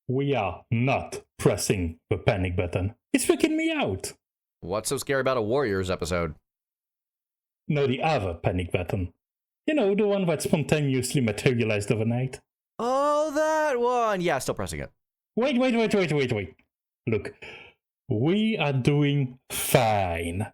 We are not pressing the panic button. It's freaking me out. What's so scary about a Warriors episode? No, the other panic button. You know, the one that spontaneously materialized overnight. Oh, that one. Yeah, still pressing it. Wait. Look, we are doing fine.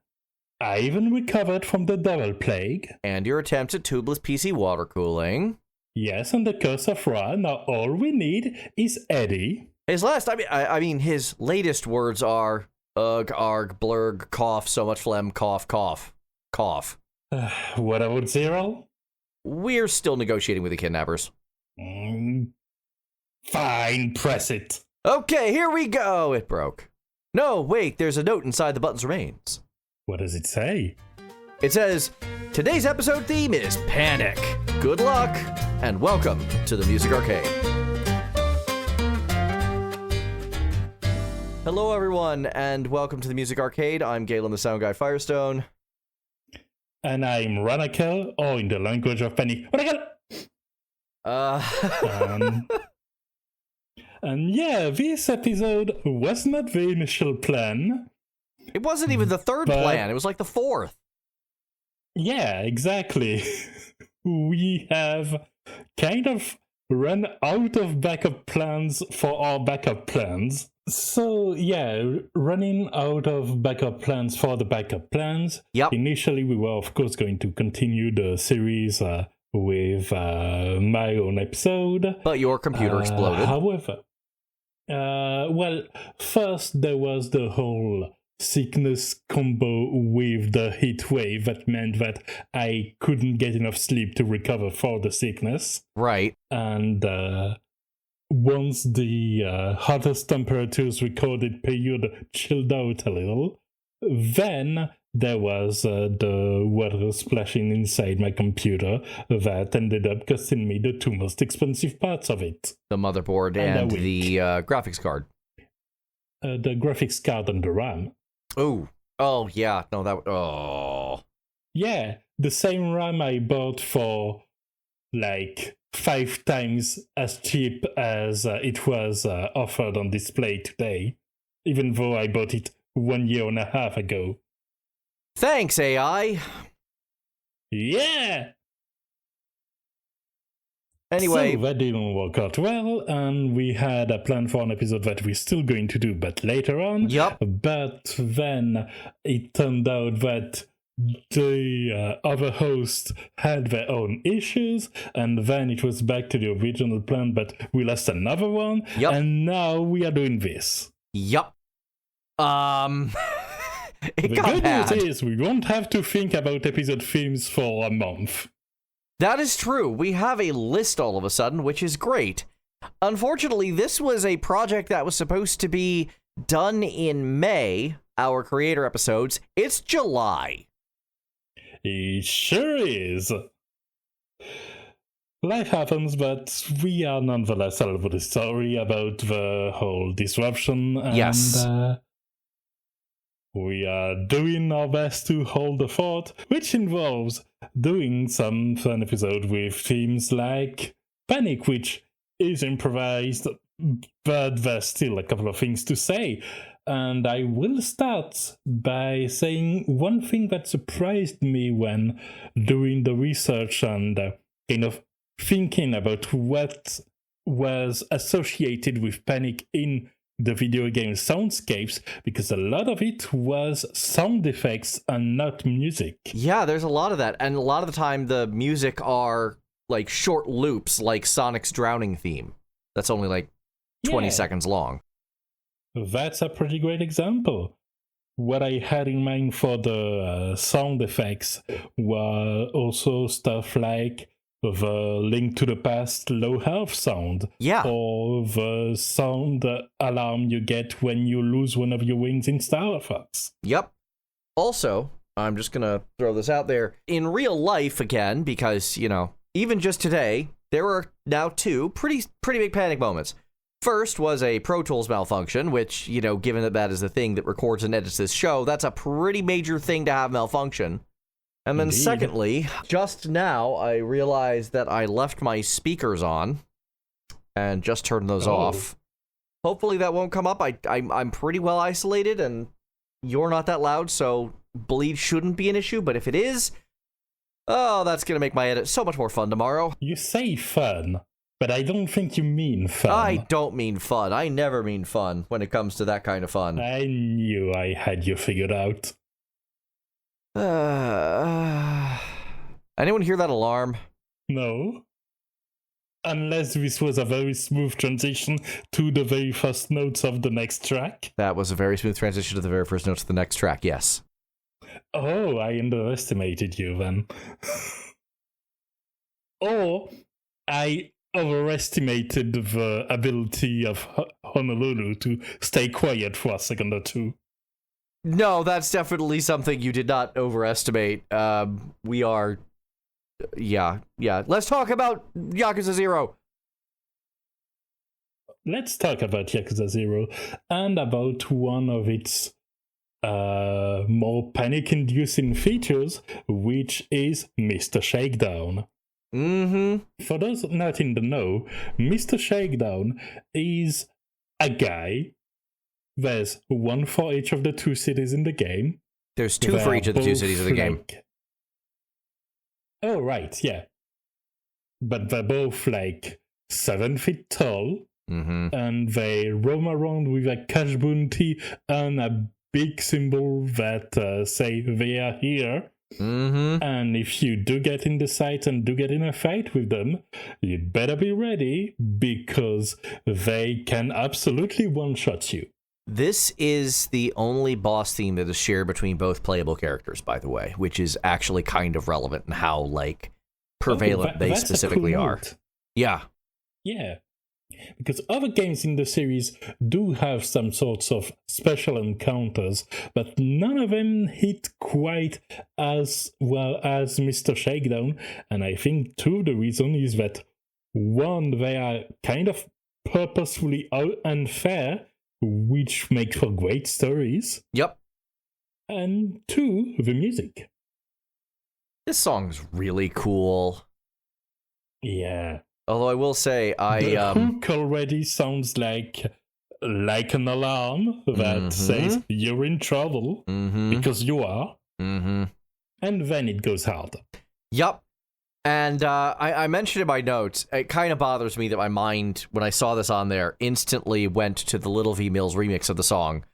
I even recovered from the devil plague. And your attempt at tubeless PC water cooling. Yes, and the curse of Ra. Now all we need is Eddie. His his latest words are ugh, arg, blurg, cough, so much phlegm, cough, cough, cough. What about Zero? We're still negotiating with the kidnappers. Fine, press it. Okay, here we go. It broke. No, wait, there's a note inside the button's remains. What does it say? It says, today's episode theme is Panic. Good luck, and welcome to the Music Arcade. Hello, everyone, and welcome to the Music Arcade. I'm Galen, the Sound Guy Firestone. And I'm Ranakel, or in the language of Panic, Ranakel! And yeah, this episode was not the initial plan. It wasn't even the third plan, it was like the fourth. Yeah, exactly. We have kind of run out of backup plans for our backup plans. So yeah, running out of backup plans for the backup plans. Yep. Initially, we were of course going to continue the series with my own episode. But your computer exploded. However, well, first there was the whole sickness combo with the heat wave that meant that I couldn't get enough sleep to recover for the sickness. Right. And once the hottest temperatures recorded period chilled out a little, then there was the water splashing inside my computer that ended up costing me the two most expensive parts of it. The motherboard and the graphics card. The graphics card and the RAM. Oh, yeah. No, that... Yeah, the same RAM I bought for, like, 5 times as cheap as it was offered on display today, even though I bought it 1.5 years ago. Thanks, AI! Yeah! Anyway... So that didn't work out well, and we had a plan for an episode that we're still going to do, but later on. Yep. But then it turned out that the other hosts had their own issues, and then it was back to the original plan, but we lost another one, and now we are doing this. Yup. The good news is we won't have to think about episode themes for a month. That is true. We have a list all of a sudden, which is great. Unfortunately, this was a project that was supposed to be done in May, our creator episodes. It's July. It sure is. Life happens, but we are nonetheless telling the story about the whole disruption. And, yes. We are doing our best to hold the fort, which involves doing some fun episode with themes like Panic, which is improvised, but there's still a couple of things to say. And I will start by saying one thing that surprised me when doing the research and kind of thinking about what was associated with Panic in the video game soundscapes, because a lot of it was sound effects and not music. Yeah, there's a lot of that, and a lot of the time the music are like short loops, like Sonic's drowning theme. That's only like 20 seconds long. That's a pretty great example. What I had in mind for the sound effects were also stuff like the Link to the Past low health sound. Yeah. Or the sound alarm you get when you lose one of your wings in Star Fox. Yep. Also, I'm just gonna throw this out there. In real life, again, because, you know, even just today, there were now 2 pretty big panic moments. First was a Pro Tools malfunction, which, you know, given that is the thing that records and edits this show, that's a pretty major thing to have malfunction. And then secondly, just now I realized that I left my speakers on and just turned those off. Hopefully that won't come up. I'm pretty well isolated, and you're not that loud, so bleed shouldn't be an issue. But if it is, oh, that's going to make my edit so much more fun tomorrow. You say fun, but I don't think you mean fun. I don't mean fun. I never mean fun when it comes to that kind of fun. I knew I had you figured out. Anyone hear that alarm? No. Unless this was a very smooth transition to the very first notes of the next track. That was a very smooth transition to the very first notes of the next track, yes. Oh, I underestimated you then. Or I overestimated the ability of Honolulu to stay quiet for a second or two. No, that's definitely something you did not overestimate. We are... Yeah. Let's talk about Yakuza 0. Let's talk about Yakuza 0 and about one of its more panic-inducing features, which is Mr. Shakedown. Mm-hmm. For those not in the know, Mr. Shakedown is a guy. There's one for each of the two cities in the game. There's two for each of the two cities of the game. Oh, right, yeah. But they're both 7 feet tall, and they roam around with a cash bounty and a big symbol that say they are here. And if you do get in the sight and do get in a fight with them, you'd better be ready, because they can absolutely one-shot you. This is the only boss theme that is shared between both playable characters, by the way, which is actually kind of relevant in how, prevalent they specifically are. Yeah. Yeah. Because other games in the series do have some sorts of special encounters, but none of them hit quite as well as Mr. Shakedown, and I think two of the reason is that, one, they are kind of purposefully unfair, which makes for great stories. Yep. And two, the music. This song's really cool. Yeah. Although I will say, the hook already sounds like an alarm that says you're in trouble, because you are. And then it goes hard. Yup. And I mentioned in my notes, it kind of bothers me that my mind, when I saw this on there, instantly went to the LittleVMills remix of the song.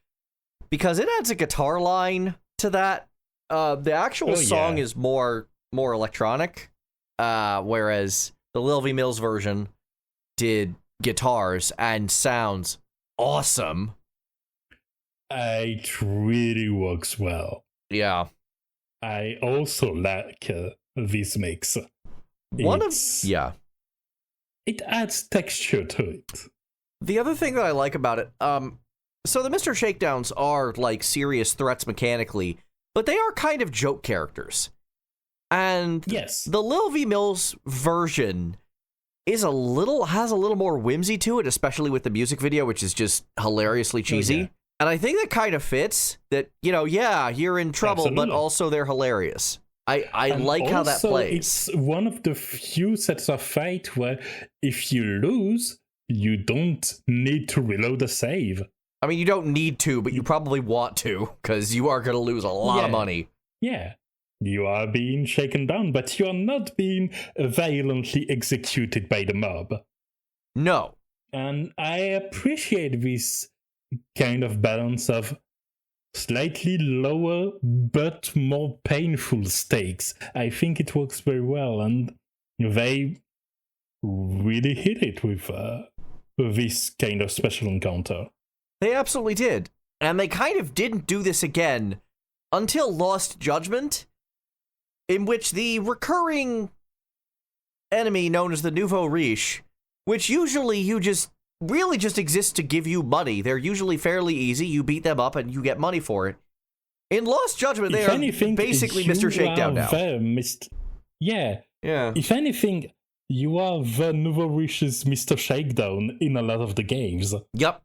Because it adds a guitar line to that. The actual song is more electronic, whereas the LittleVMills version did guitars and sounds awesome. It really works well. Yeah. I also like this mix. It adds texture to it. The other thing that I like about it, so the Mr. Shakedowns are serious threats mechanically, but they are kind of joke characters. And yes, the LittleVMills version has a little more whimsy to it, especially with the music video, which is just hilariously cheesy. Oh, yeah. And I think that kind of fits that, you're in trouble, Absolutely. But also they're hilarious. I like how that plays. It's one of the few sets of fight where if you lose, you don't need to reload a save. I mean, you don't need to, but you probably want to, because you are going to lose a lot of money. Yeah. You are being shaken down, but you are not being violently executed by the mob. No. And I appreciate this kind of balance of slightly lower but more painful stakes. I think it works very well, and they really hit it with this kind of special encounter. They absolutely did. And they kind of didn't do this again until Lost Judgment, in which the recurring enemy known as the Nouveau Riche, which usually you just exist to give you money. They're usually fairly easy. You beat them up and you get money for it. In Lost Judgment, they are basically Mr. Shakedown now. Yeah. If anything, you are the Nouveau Riche's Mr. Shakedown in a lot of the games. Yep.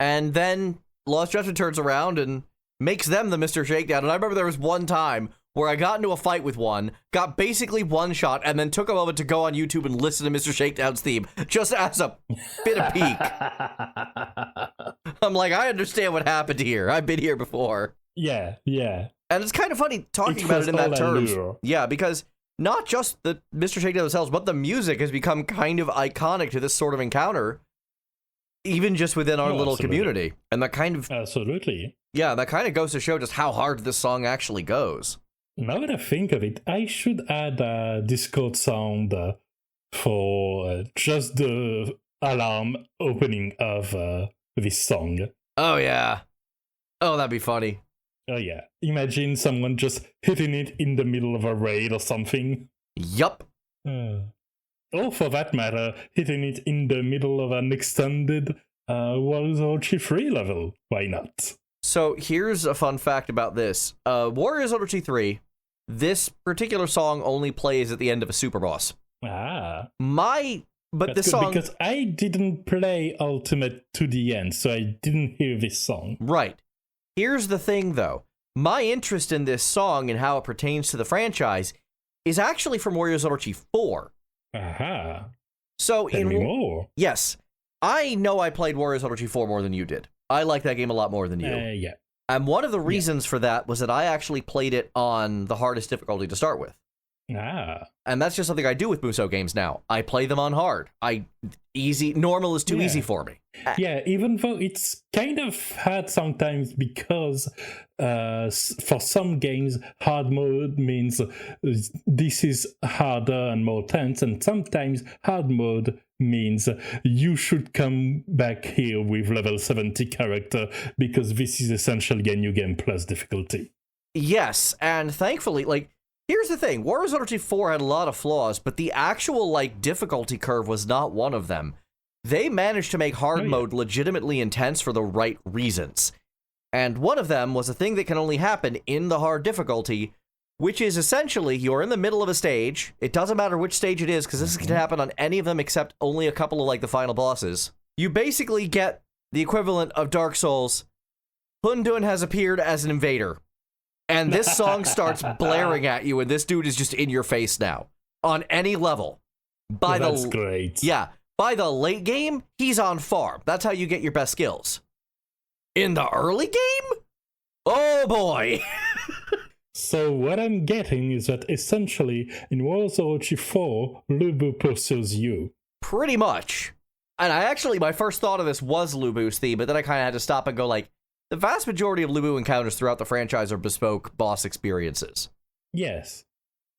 And then Lost Judgment turns around and makes them the Mr. Shakedown. And I remember there was one time where I got into a fight with one, got basically one shot, and then took a moment to go on YouTube and listen to Mr. Shakedown's theme, just as a bit of peek. I'm like, I understand what happened here. I've been here before. Yeah. And it's kind of funny talking about it in that terms. Allure. Yeah, because not just the Mr. Shakedown themselves, but the music has become kind of iconic to this sort of encounter, even just within our little community. And that kind of... Absolutely. Yeah, that kind of goes to show just how hard this song actually goes. Now that I think of it, I should add a Discord sound for just the alarm opening of this song. Oh, yeah. Oh, that'd be funny. Oh, yeah. Imagine someone just hitting it in the middle of a raid or something. Yup. Or for that matter, hitting it in the middle of an extended Warriors Orochi 3 level. Why not? So here's a fun fact about this. Warriors Orochi 3, this particular song only plays at the end of a super boss. But But this the song... Because I didn't play Ultimate to the end, so I didn't hear this song. Right. Here's the thing, though. My interest in this song and how it pertains to the franchise is actually from Warriors Orochi 4. So Tell me more. Yes. I know I played Warriors Orochi 4 more than you did. I like that game a lot more than you. Yeah. And one of the reasons for that was that I actually played it on the hardest difficulty to start with. And that's just something I do with Musou games now. I play them on hard. Normal is too easy for me. Yeah, even though it's kind of hard sometimes because for some games, hard mode means this is harder and more tense, and sometimes hard mode means you should come back here with level 70 character because this is essentially a new game plus difficulty. Yes, and thankfully, here's the thing. Warriors Orochi 4 had a lot of flaws, but the actual, difficulty curve was not one of them. They managed to make hard mode legitimately intense for the right reasons. And one of them was a thing that can only happen in the hard difficulty, which is essentially you're in the middle of a stage. It doesn't matter which stage it is, because this can happen on any of them except only a couple of, the final bosses. You basically get the equivalent of Dark Souls. Hundun has appeared as an invader. And this song starts blaring at you, and this dude is just in your face now. On any level. That's great. Yeah. By the late game, he's on farm. That's how you get your best skills. In the early game? Oh boy! So what I'm getting is that essentially, in Warriors Orochi 4, Lubu pursues you. Pretty much. And my first thought of this was Lubu's theme, but then I kind of had to stop and go the vast majority of Lubu encounters throughout the franchise are bespoke boss experiences. Yes.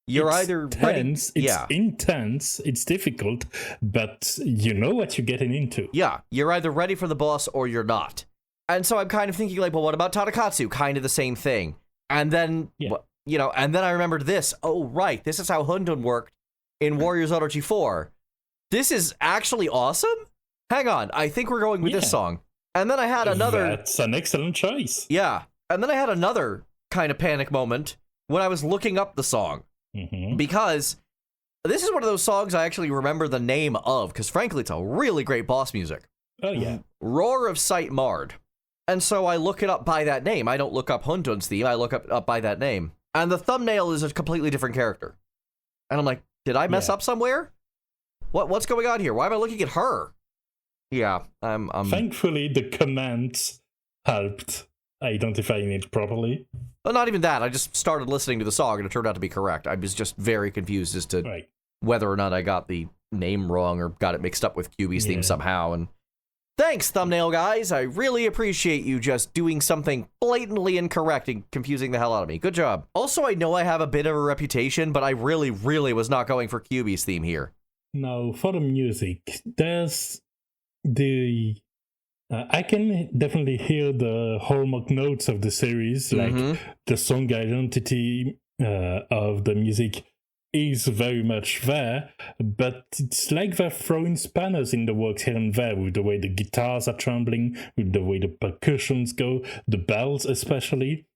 You're either tense, ready... It's intense, it's difficult, but you know what you're getting into. Yeah, you're either ready for the boss or you're not. And so I'm kind of thinking well, what about Tadakatsu? Kind of the same thing. And then, and then I remembered this. Oh, right, this is how Hundun worked in Warriors Orochi 4. This is actually awesome? Hang on, I think we're going with this song. And then I had another... That's an excellent choice. Yeah. And then I had another kind of panic moment when I was looking up the song. Because this is one of those songs I actually remember the name of, because frankly, it's a really great boss music. Oh, yeah. Roar of Sight Marred. And so I look it up by that name. I don't look up Hundun's theme, I look up by that name. And the thumbnail is a completely different character. And I'm like, did I mess up somewhere? What's going on here? Why am I looking at her? Yeah, I'm... Thankfully, the commands helped identifying it properly. Well, not even that. I just started listening to the song, and it turned out to be correct. I was just very confused as to whether or not I got the name wrong or got it mixed up with QB's theme somehow. And thanks, thumbnail guys. I really appreciate you just doing something blatantly incorrect and confusing the hell out of me. Good job. Also, I know I have a bit of a reputation, but I really, really was not going for QB's theme here. No, for the music, there's... I can definitely hear the hallmark notes of the series, like the song identity of the music is very much there, but it's like they're throwing spanners in the works here and there with the way the guitars are trembling, with the way the percussions go, the bells especially.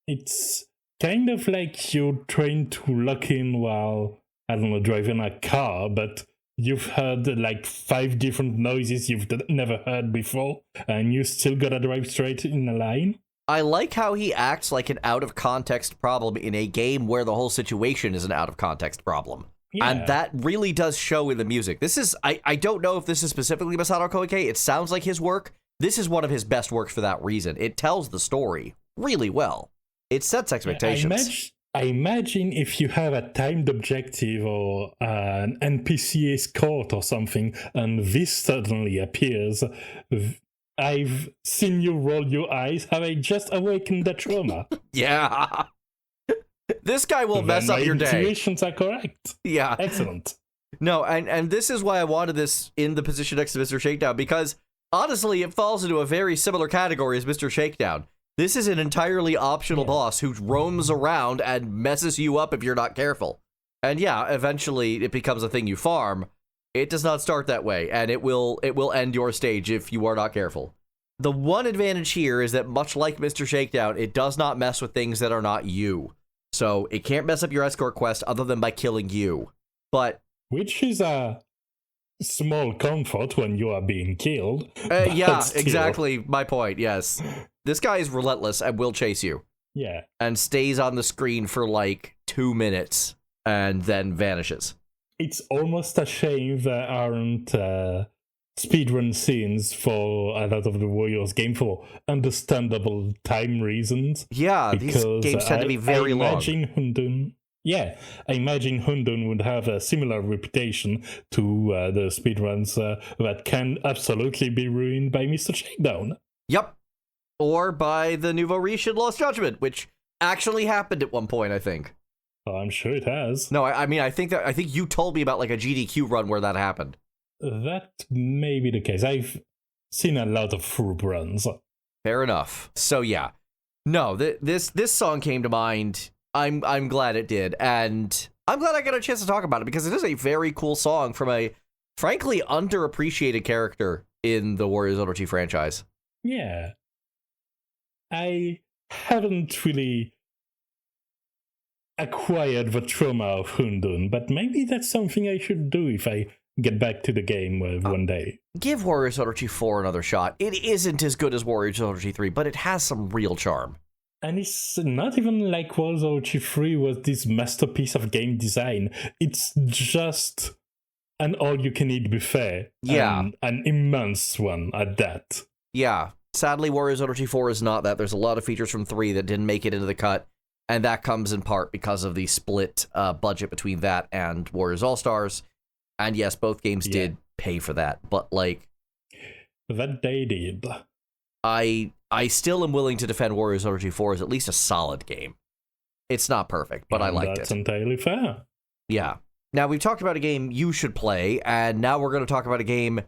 It's kind of like you're trying to lock in while, I don't know, driving a car, but you've heard 5 different noises you've never heard before, and you still gotta drive straight in a line. I like how he acts like an out-of-context problem in a game where the whole situation is an out-of-context problem. Yeah. And that really does show in the music. This is, I don't know if this is specifically Masato Koike. It sounds like his work. This is one of his best works for that reason. It tells the story really well. It sets expectations. I imagine if you have a timed objective or an NPC escort or something, and this suddenly appears, I've seen you roll your eyes. Have I just awakened the trauma? Yeah. This guy will mess up your day. My intuitions are correct. Yeah. Excellent. No, and this is why I wanted this in the position next to Mr. Shakedown, because honestly, it falls into a very similar category as Mr. Shakedown. This is an entirely optional boss who roams around and messes you up if you're not careful. And yeah, eventually it becomes a thing you farm. It does not start that way, and it will end your stage if you are not careful. The one advantage here is that much like Mr. Shakedown, it does not mess with things that are not you. So it can't mess up your escort quest other than by killing you. But which is a small comfort when you are being killed. Yeah, exactly my point, yes. This guy is relentless and will chase you. Yeah. And stays on the screen for like 2 minutes and then vanishes. It's almost a shame there aren't speedrun scenes for a lot of the Warriors game for understandable time reasons. Yeah, these games tend to be very long. I imagine Hundun would have a similar reputation to the speedruns that can absolutely be ruined by Mr. Shakedown. Yep. Or by the Nouveau Riche in Lost Judgment, which actually happened at one point, I think. Oh, I'm sure it has. No, I mean, I think you told me about like a GDQ run where that happened. That may be the case. I've seen a lot of Furb runs. Fair enough. So yeah, no, this song came to mind. I'm glad it did, and I'm glad I got a chance to talk about it because it is a very cool song from a frankly underappreciated character in the Warriors Orochi franchise. Yeah, I haven't really acquired the trauma of Hundun, but maybe that's something I should do if I get back to the game one day. Give Warriors Orochi 4 another shot. It isn't as good as Warriors Orochi 3, but it has some real charm. And it's not even like Warriors Orochi 3 was this masterpiece of game design. It's just an all-you-can-eat buffet. Yeah. An immense one at that. Yeah. Sadly, Warriors Orochi 4 is not that. There's a lot of features from 3 that didn't make it into the cut, and that comes in part because of the split budget between that and Warriors All-Stars. And yes, both games did pay for that, but like... That they did. I still am willing to defend Warriors Orochi 4 as at least a solid game. It's not perfect, but I liked it. That's entirely fair. Yeah. Now, we've talked about a game you should play, and now we're going to talk about a game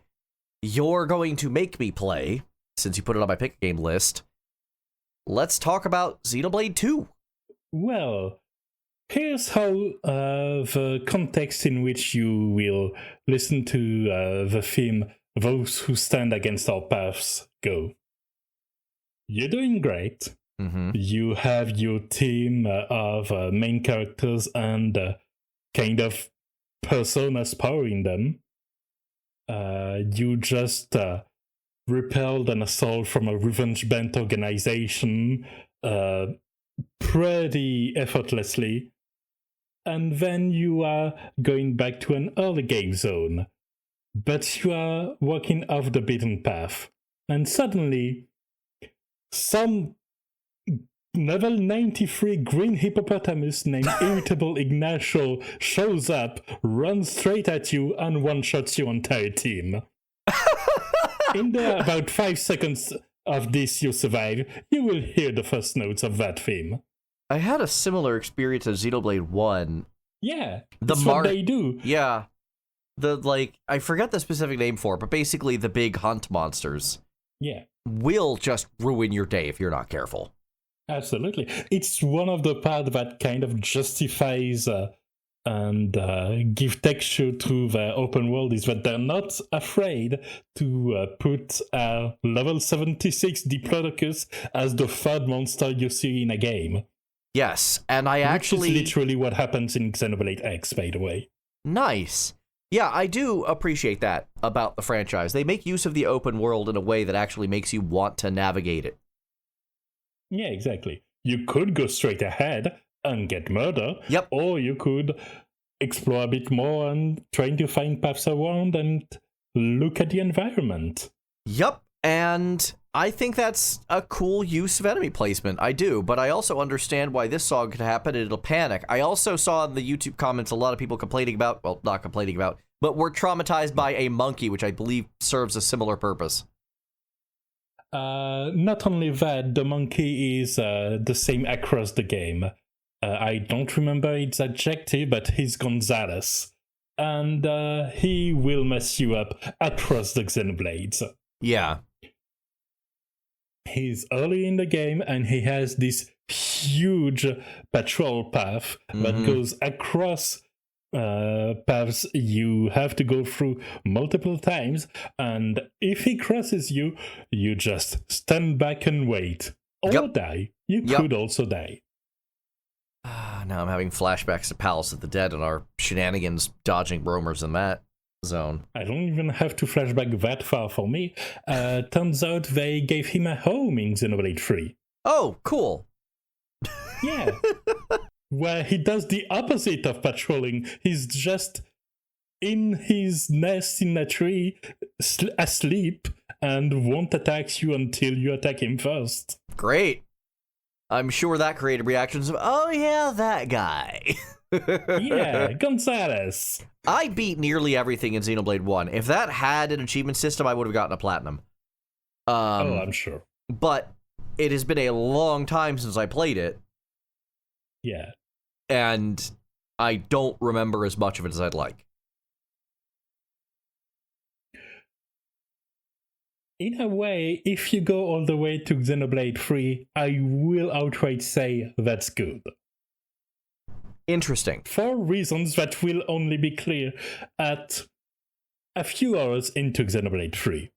you're going to make me play, since you put it on my pick game list. Let's talk about Xenoblade 2. Well, here's how the context in which you will listen to the theme, Those Who Stand Against Our Paths, go. You're doing great. Mm-hmm. You have your team of main characters and kind of personas powering them. You just repelled an assault from a revenge-bent organization pretty effortlessly. And then you are going back to an early game zone. But you are walking off the beaten path. And suddenly, some level 93 green hippopotamus named Irritable Ignacio shows up, runs straight at you, and one-shots your entire team. In the about 5 seconds of this you survive, you will hear the first notes of that theme. I had a similar experience of Xenoblade 1. Yeah, that's what they do. Yeah. I forget the specific name for it, but basically the big hunt monsters. Yeah. Will just ruin your day if you're not careful. Absolutely. It's one of the parts that kind of justifies and give texture to the open world is that they're not afraid to put level 76 Diplodocus as the third monster you see in a game. Yes, and Which is literally what happens in Xenoblade X, by the way. Nice. Yeah, I do appreciate that about the franchise. They make use of the open world in a way that actually makes you want to navigate it. Yeah, exactly. You could go straight ahead and get murder, Yep. or you could explore a bit more and trying to find paths around and look at the environment. Yep. And I think that's a cool use of enemy placement. I do, but I also understand why this song could happen and it'll panic. I also saw in the YouTube comments a lot of people complaining about, well, not complaining about, but were traumatized by a monkey, which I believe serves a similar purpose. Not only that, the monkey is the same across the game. I don't remember its adjective, but he's Gonzalez. And he will mess you up across the Xenoblades. Yeah. He's early in the game, and he has this huge patrol path that goes across paths you have to go through multiple times, and if he crosses you, you just stand back and wait. Or die. You could also die. Now I'm having flashbacks to Palace of the Dead and our shenanigans dodging roamers in that zone. I don't even have to flashback that far for me. Turns out they gave him a home in Xenoblade 3. Oh, cool. Yeah. Where he does the opposite of patrolling. He's just in his nest in a tree, asleep, and won't attack you until you attack him first. Great. I'm sure that created reactions of, oh yeah, that guy. Yeah, Gonzalez. I beat nearly everything in Xenoblade 1. If that had an achievement system, I would have gotten a platinum. I'm sure. But it has been a long time since I played it. Yeah. And I don't remember as much of it as I'd like. In a way, if you go all the way to Xenoblade 3, I will outright say that's good. Interesting. For reasons that will only be clear at a few hours into Xenoblade 3.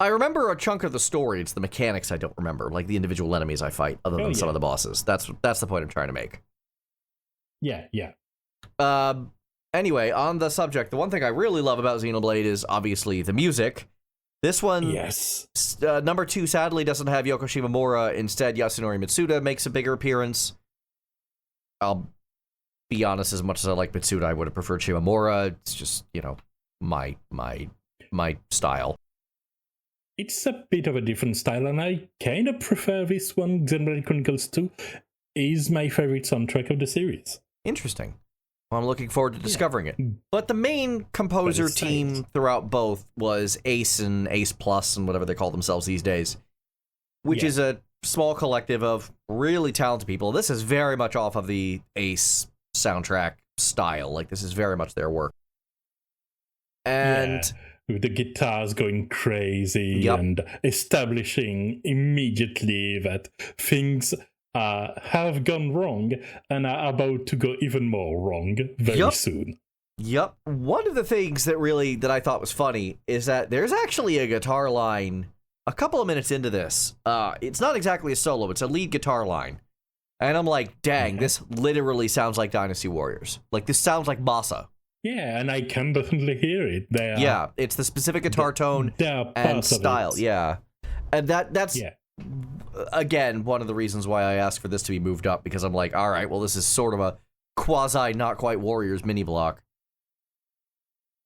I remember a chunk of the story. It's the mechanics I don't remember, like the individual enemies I fight, other than some of the bosses. That's the point I'm trying to make. Yeah. Anyway, on the subject, the one thing I really love about Xenoblade is obviously the music. This one, yes. Number 2, sadly doesn't have Yoko Shimomura. Instead, Yasunori Mitsuda makes a bigger appearance. I'll be honest, as much as I like Mitsuda, I would have preferred Shimomura. It's just, my style. It's a bit of a different style, and I kind of prefer this one. Xenoblade Chronicles 2 is my favorite soundtrack of the series. Interesting. Well, I'm looking forward to discovering it. But the main composer team throughout both was Ace and Ace Plus and whatever they call themselves these days, which is a small collective of really talented people. This is very much off of the Ace soundtrack style. Like, this is very much their work. And with the guitars going crazy and establishing immediately that things have gone wrong and are about to go even more wrong very soon. Yep. One of the things that I thought was funny is that there's actually a guitar line a couple of minutes into this. It's not exactly a solo, it's a lead guitar line. And I'm like, dang, this literally sounds like Dynasty Warriors. Like, this sounds like Masa. Yeah, and I can definitely hear it. It's the specific guitar tone and style. Yeah. And that's... Again, one of the reasons why I asked for this to be moved up, because I'm like, all right, well, this is sort of a quasi not quite Warriors mini block.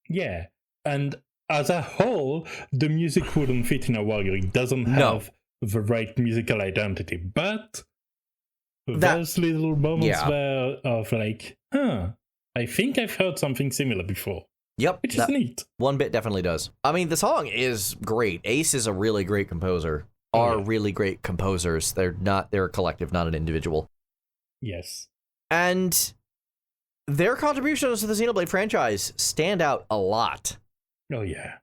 Yeah, and as a whole, the music wouldn't fit in a Warrior. It doesn't have the right musical identity, but those little moments there of like, I think I've heard something similar before. Yep. Which is neat. One bit definitely does. I mean, the song is great. Ace is a really great composer. Are really great composers. They're a collective, not an individual. Yes. And their contributions to the Xenoblade franchise stand out a lot. Oh, yeah.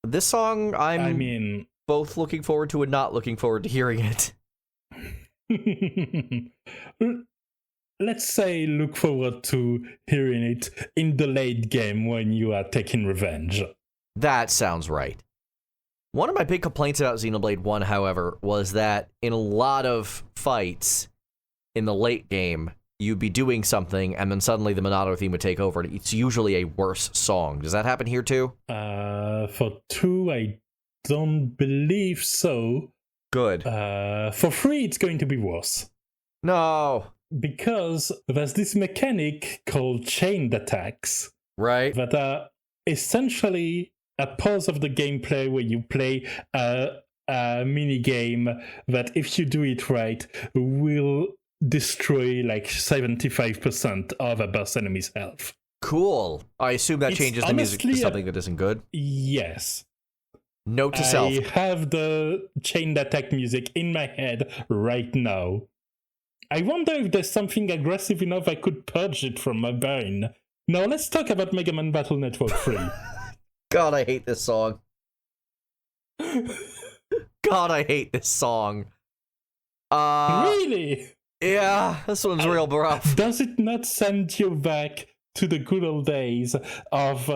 This song, I mean, both looking forward to and not looking forward to hearing it. Let's say look forward to hearing it in the late game when you are taking revenge. That sounds right. One of my big complaints about Xenoblade 1, however, was that in a lot of fights in the late game, you'd be doing something, and then suddenly the Minato theme would take over, and it's usually a worse song. Does that happen here, too? For 2, I don't believe so, Good. For 3, it's going to be worse. No. Because there's this mechanic called chained attacks. Right. That are essentially a pause of the gameplay where you play a mini game that, if you do it right, will destroy like 75% of a boss enemy's health. Cool. I assume that changes the music to something that isn't good. Yes. Note to self. I have the chained attack music in my head right now. I wonder if there's something aggressive enough I could purge it from my brain. Now let's talk about Mega Man Battle Network 3. God, I hate this song. God, I hate this song. Really? Yeah, this one's real rough. Does it not send you back to the good old days of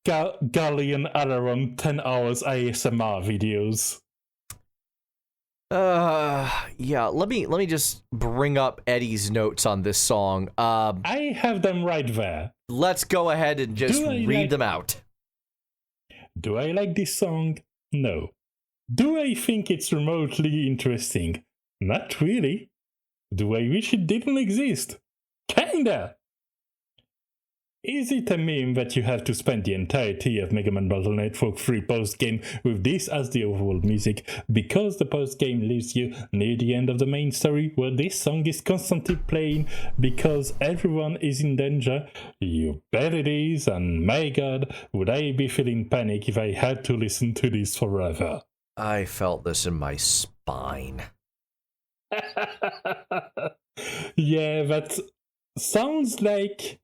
Galen and around 10 hours ASMR videos? Yeah, let me just bring up Eddie's notes on this song. I have them right there. Let's go ahead and just read them out. Do I like this song? No. Do I think it's remotely interesting? Not really. Do I wish it didn't exist? Kinda! Is it a meme that you have to spend the entirety of Mega Man Battle Network 3 post-game with this as the overall music because the post-game leaves you near the end of the main story where this song is constantly playing because everyone is in danger? You bet it is, and my god, would I be feeling panic if I had to listen to this forever. I felt this in my spine. Yeah, that sounds like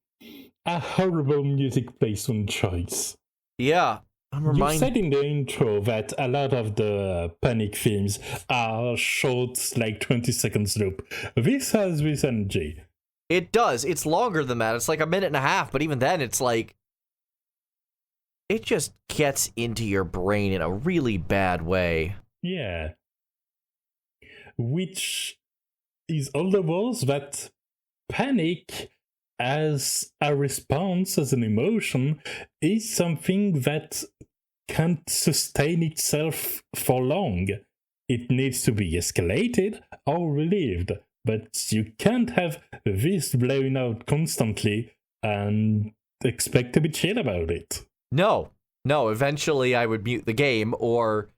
a horrible music placement choice. Yeah, I'm reminded. You said in the intro that a lot of the Panic themes are short, like 20 seconds loop. This has this energy. It does. It's longer than that. It's like a minute and a half, but even then, it's like... it just gets into your brain in a really bad way. Yeah. Which is all the worse that Panic as a response, as an emotion, is something that can't sustain itself for long. It needs to be escalated or relieved, but you can't have this blown out constantly and expect to be chill about it. No, eventually I would mute the game, or...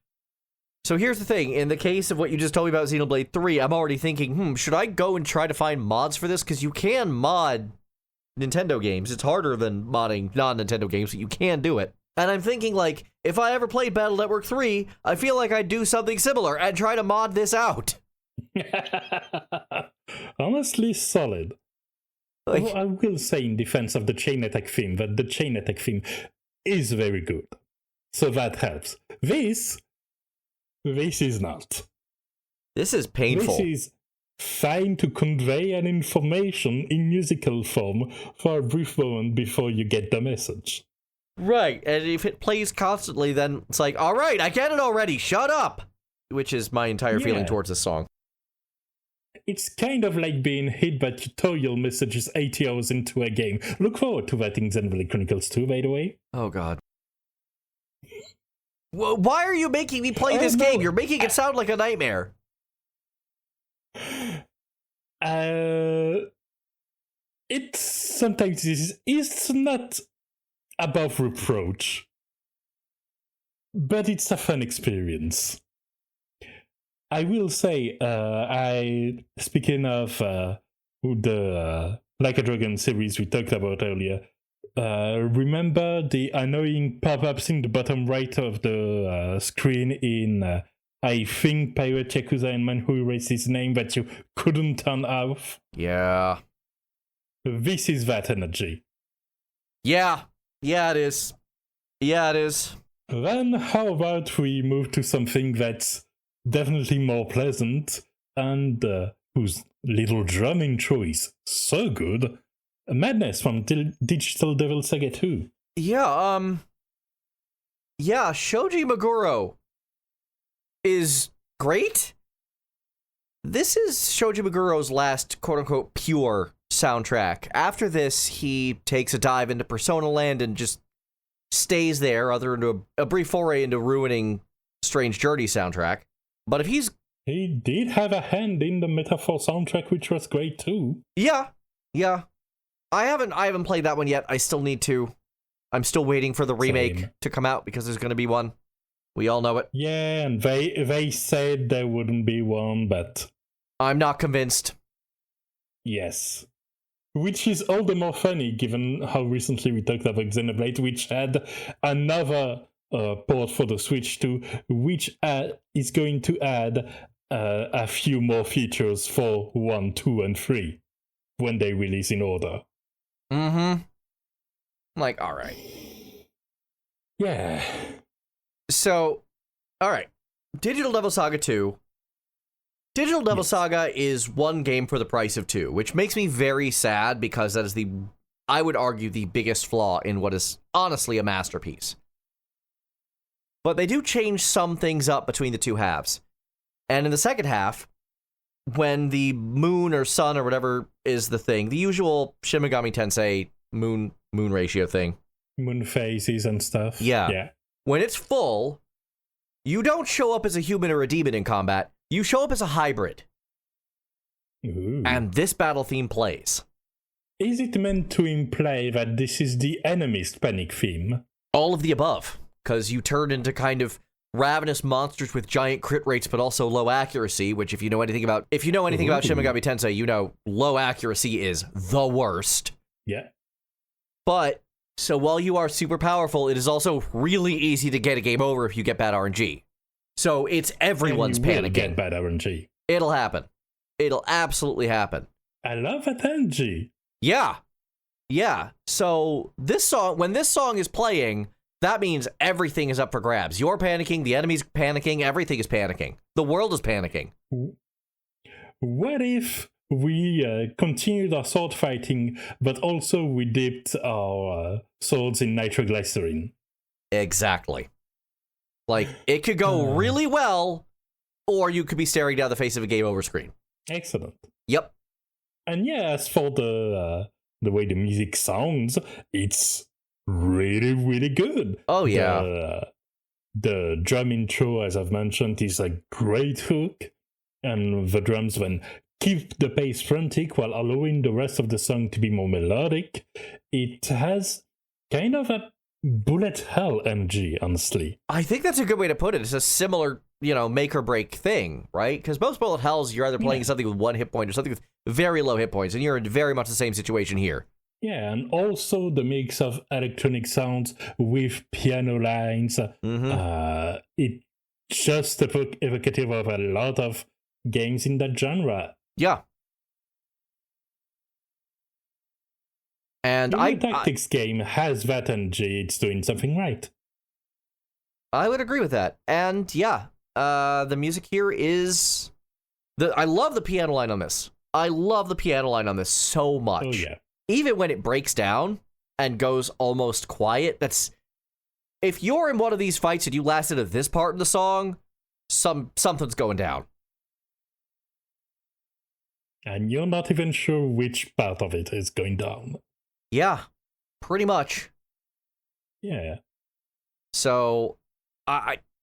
So here's the thing, in the case of what you just told me about Xenoblade 3, I'm already thinking, should I go and try to find mods for this? Because you can mod Nintendo games. It's harder than modding non-Nintendo games, but you can do it. And I'm thinking, like, if I ever played Battle Network 3, I feel like I'd do something similar and try to mod this out. Honestly, solid. I will say in defense of the chain attack theme that the chain attack theme is very good. So that helps. This is not. This is painful. This is fine to convey an information in musical form for a brief moment before you get the message. Right, and if it plays constantly, then it's like, all right, I get it already, shut up! Which is my entire feeling towards this song. It's kind of like being hit by tutorial messages 80 hours into a game. Look forward to that in Xenoblade Chronicles 2, by the way. Oh, God. Why are you making me play this game? You're making it sound like a nightmare. It's sometimes it's not above reproach, but it's a fun experience. I will say, speaking of the Like a Dragon series we talked about earlier, remember the annoying pop-ups in the bottom right of the screen in, I think, Pirate Yakuza and Man Who Erased His Name that you couldn't turn off? Yeah. This is that energy. Yeah. Yeah, it is. Yeah, it is. Then how about we move to something that's definitely more pleasant and whose little drumming choice so good. Madness from Digital Devil Saga 2. Yeah, Shoji Meguro is great. This is Shoji Meguro's last quote-unquote pure soundtrack. After this, he takes a dive into Persona Land and just stays there, other than a brief foray into ruining Strange Journey soundtrack. But if he's... He did have a hand in the Metaphor soundtrack, which was great too. Yeah. I haven't played that one yet. I still need to. I'm still waiting for the remake to come out because there's going to be one. We all know it. Yeah, and they said there wouldn't be one, but... I'm not convinced. Yes. Which is all the more funny given how recently we talked about Xenoblade, which had another port for the Switch too, which is going to add a few more features for 1, 2, and 3 when they release in order. Mm-hmm. Like, alright. Yeah. So, alright. Digital Devil Saga 2. Digital Devil Saga is one game for the price of 2, which makes me very sad because that is I would argue, the biggest flaw in what is honestly a masterpiece. But they do change some things up between the two halves. And in the second half, when the moon or sun or whatever is the thing, the usual Shin Megami Tensei moon ratio thing. Moon phases and stuff. Yeah. When it's full, you don't show up as a human or a demon in combat. You show up as a hybrid. Ooh. And this battle theme plays. Is it meant to imply that this is the enemy's panic theme? All of the above. Because you turn into kind of ravenous monsters with giant crit rates, but also low accuracy, which if you know anything about Shin Megami Tensei, you know low accuracy is the worst. Yeah. But, so while you are super powerful, it is also really easy to get a game over if you get bad RNG. So it's everyone's and you will panicking. Get bad RNG. It'll happen. It'll absolutely happen. I love that RNG. Yeah. So when this song is playing, that means everything is up for grabs. You're panicking, the enemy's panicking, everything is panicking. The world is panicking. What if we continued our sword fighting, but also we dipped our swords in nitroglycerin? Exactly. Like, it could go really well, or you could be staring down the face of a game over screen. Excellent. Yep. And yeah, as for the way the music sounds, it's really, really good. Oh, yeah. The drum intro, as I've mentioned, is a great hook, and the drums then keep the pace frantic while allowing the rest of the song to be more melodic. It has kind of a bullet hell energy, honestly. I think that's a good way to put it. It's a similar, make or break thing, right? Because most bullet hells, you're either playing something with 1 hit point or something with very low hit points, and you're in very much the same situation here. Yeah, and also the mix of electronic sounds with piano lines. It's just evocative of a lot of games in that genre. Yeah. And the tactics game has that energy. It's doing something right. I would agree with that. And yeah, the music here is... I love the piano line on this. I love the piano line on this so much. Oh, yeah. Even when it breaks down and goes almost quiet, if you're in one of these fights and you lasted at this part in the song, something's going down. And you're not even sure which part of it is going down. Yeah, pretty much. Yeah. So,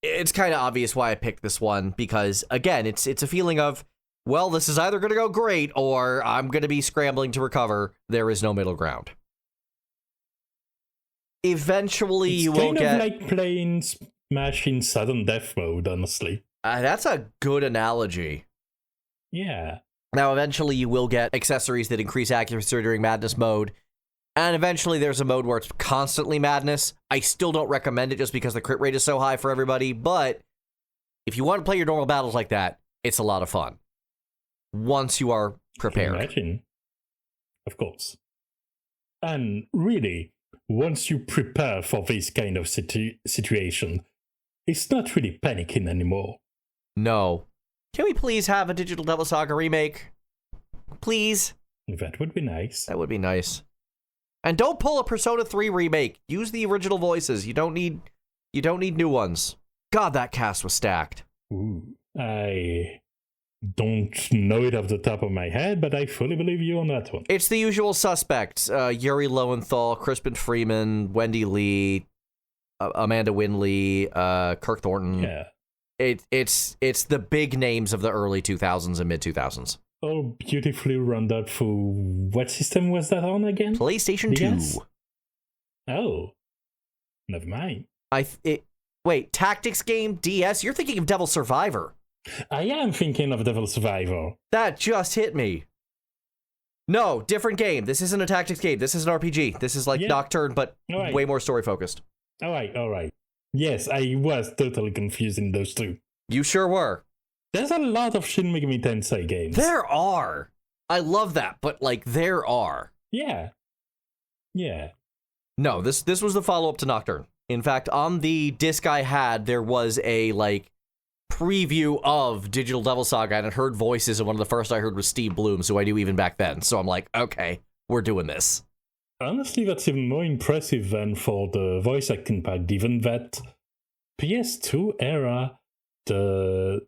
it's kind of obvious why I picked this one, because, again, it's a feeling of, well, this is either going to go great, or I'm going to be scrambling to recover. There is no middle ground. Eventually, you will get... It's kind of like playing Smash in sudden death mode, honestly. That's a good analogy. Yeah. Now, eventually, you will get accessories that increase accuracy during madness mode, and eventually there's a mode where it's constantly madness. I still don't recommend it just because the crit rate is so high for everybody, but if you want to play your normal battles like that, it's a lot of fun. Once you are prepared. Imagine. Of course. And really, once you prepare for this kind of situation, it's not really panicking anymore. No. Can we please have a Digital Devil Saga remake? Please? That would be nice. That would be nice. And don't pull a Persona 3 remake. Use the original voices. You don't need new ones. God, that cast was stacked. Ooh, I don't know it off the top of my head, but I fully believe you on that one. It's the usual suspects. Yuri Lowenthal, Crispin Freeman, Wendy Lee, Amanda Winley, Kirk Thornton. Yeah. It's the big names of the early 2000s and mid 2000s. Oh, beautifully rounded for what system was that on again? PlayStation 2. Oh, never mind. Wait, tactics game, DS? You're thinking of Devil Survivor. I am thinking of Devil Survivor. That just hit me. No, different game. This isn't a tactics game. This is an RPG. This is like Nocturne, but way more story focused. All right. Yes, I was totally confused in those two. You sure were. There's a lot of Shin Megami Tensei games. There are. I love that, but like there are. Yeah. No, this was the follow-up to Nocturne. In fact, on the disc I had, there was a like preview of Digital Devil Saga, and it heard voices, and one of the first I heard was Steve Bloom, so I knew even back then. So I'm like, okay, we're doing this. Honestly, that's even more impressive than for the voice acting part, given that PS2 era, the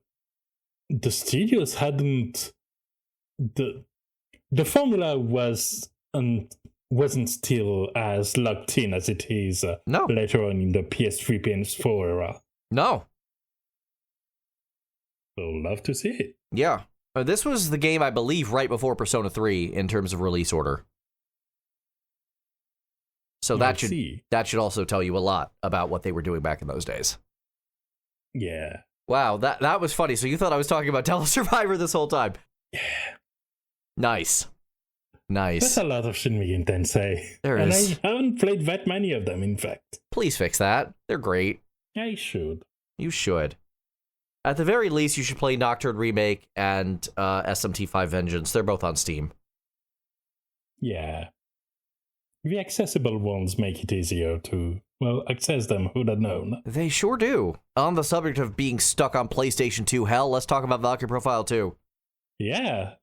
studios hadn't... The formula wasn't still as locked in as it is later on in the PS3, PS4 era. No. So love to see it. Yeah. This was the game, I believe, right before Persona 3 in terms of release order. So that should also tell you a lot about what they were doing back in those days. Yeah. Wow, that was funny. So you thought I was talking about Devil Survivor this whole time? Yeah. Nice. There's a lot of Shin Megami Tensei. There is. And I haven't played that many of them, in fact. Please fix that. They're great. I should. You should. At the very least, you should play Nocturne Remake and SMT5 Vengeance. They're both on Steam. Yeah. The accessible ones make it easier to, access them. Who'd have known? They sure do. On the subject of being stuck on PlayStation 2 hell, let's talk about Valkyrie Profile 2. Yeah.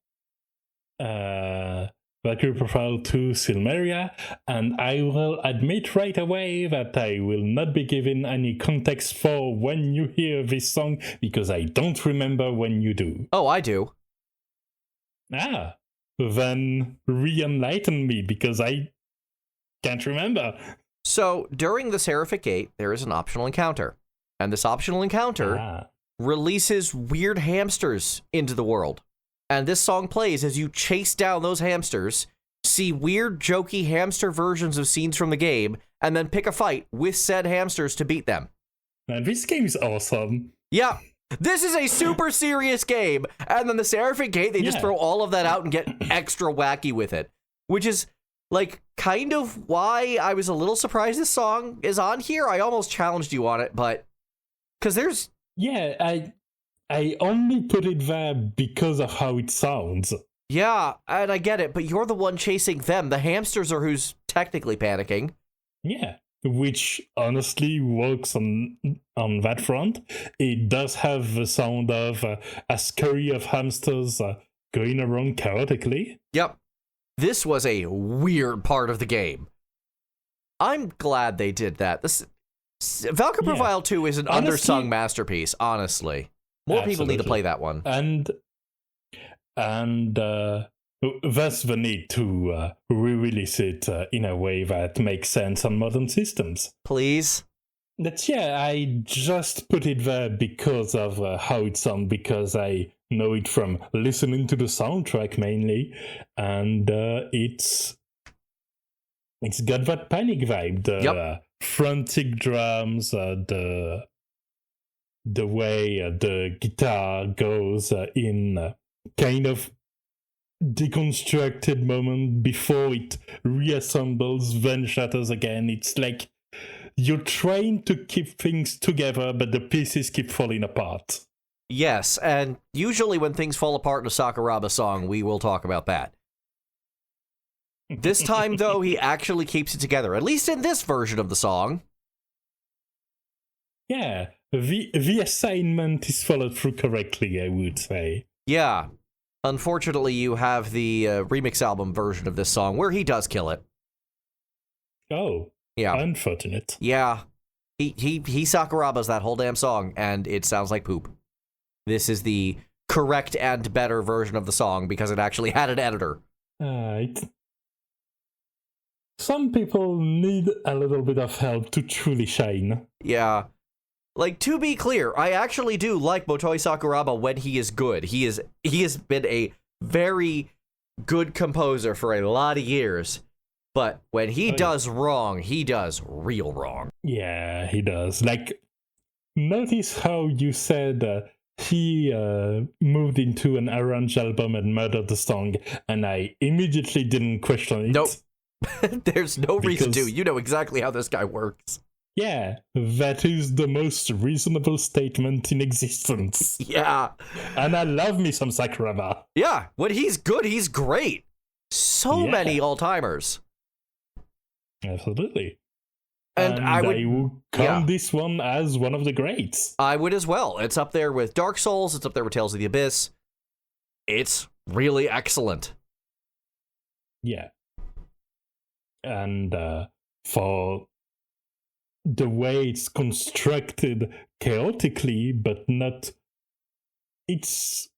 Valkyrie Profile 2 Silmeria, and I will admit right away that I will not be given any context for when you hear this song, because I don't remember when you do. Oh, I do. Then re-enlighten me, because I can't remember. So, during the Seraphic Gate, there is an optional encounter, and this optional encounter releases weird hamsters into the world. And this song plays as you chase down those hamsters, see weird, jokey hamster versions of scenes from the game, and then pick a fight with said hamsters to beat them. Man, this game is awesome. Yeah, this is a super serious game. And then the Seraphic Gate, they just throw all of that out and get extra wacky with it. Which is, like, kind of why I was a little surprised this song is on here. I almost challenged you on it, but... Because there's... Yeah, I only put it there because of how it sounds. Yeah, and I get it, but you're the one chasing them. The hamsters are who's technically panicking. Yeah, which honestly works on that front. It does have the sound of a scurry of hamsters going around chaotically. Yep. This was a weird part of the game. I'm glad they did that. Valkyrie Profile 2 is an undersung masterpiece, honestly. More people need to play that one. And that's the need to re-release it in a way that makes sense on modern systems. Please? I just put it there because of how it sounds, because I know it from listening to the soundtrack mainly, and it's got that panic vibe, the frantic drums, the way the guitar goes in kind of deconstructed moment before it reassembles, then shatters again. It's like you're trying to keep things together, but the pieces keep falling apart. Yes, and usually when things fall apart in a Sakuraba song, we will talk about that. This time, though, he actually keeps it together, at least in this version of the song. Yeah. The assignment is followed through correctly, I would say. Yeah. Unfortunately, you have the remix album version of this song where he does kill it. Oh. Yeah. Unfortunate. Yeah. He Sakurabas that whole damn song, and it sounds like poop. This is the correct and better version of the song because it actually had an editor. Some people need a little bit of help to truly shine. Yeah. Like, to be clear, I actually do like Motoi Sakuraba when he is good. He has been a very good composer for a lot of years. But when he does wrong, he does real wrong. Yeah, he does. Like, notice how you said he moved into an arranged album and murdered the song, and I immediately didn't question it. Nope. There's no reason to. You know exactly how this guy works. Yeah, that is the most reasonable statement in existence. Yeah. And I love me some Sakuraba. Yeah, when he's good, he's great. So many all-timers. Absolutely. And I would count this one as one of the greats. I would as well. It's up there with Dark Souls. It's up there with Tales of the Abyss. It's really excellent. Yeah. And for the way it's constructed chaotically, but not... It's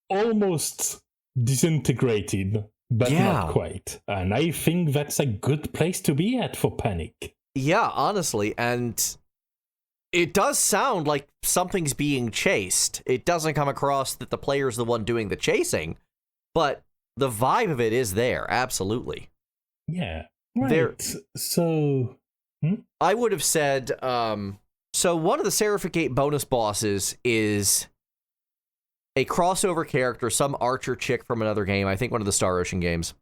almost disintegrated, but not quite. And I think that's a good place to be at for Panic. Yeah, honestly, and it does sound like something's being chased. It doesn't come across that the player's the one doing the chasing, but the vibe of it is there, absolutely. Yeah. Right. So... I would have said, so one of the Seraphic Gate bonus bosses is a crossover character, some archer chick from another game, I think one of the Star Ocean games.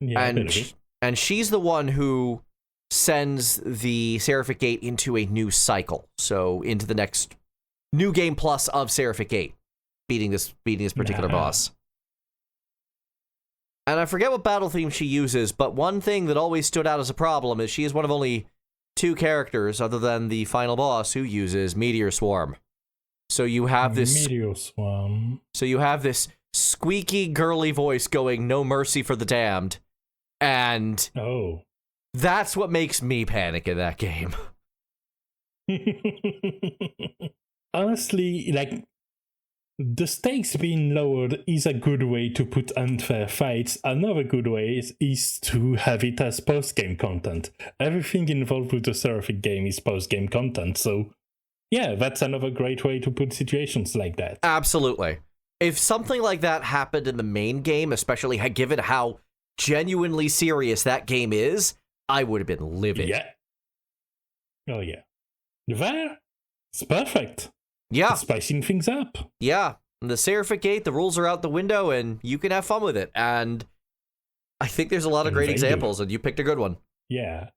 Yeah, and she's the one who sends the Seraphic Gate into a new cycle, so into the next new game plus of Seraphic Gate, beating this particular boss. And I forget what battle theme she uses, but one thing that always stood out as a problem is she is one of only 2 characters, other than the final boss, who uses Meteor Swarm. So you have this Meteor Swarm. So you have this squeaky, girly voice going, "No mercy for the damned," and that's what makes me panic in that game. Honestly, like, the stakes being lowered is a good way to put unfair fights. Another good way is to have it as post-game content. Everything involved with the Seraphic game is post-game content, so yeah, that's another great way to put situations like that. Absolutely. If something like that happened in the main game, especially given how genuinely serious that game is, I would have been livid. Yeah. Oh yeah. There, it's perfect. Yeah. It's spicing things up. Yeah. The Seraphic Gate, the rules are out the window, and you can have fun with it. And I think there's a lot of great examples, and you picked a good one. Yeah.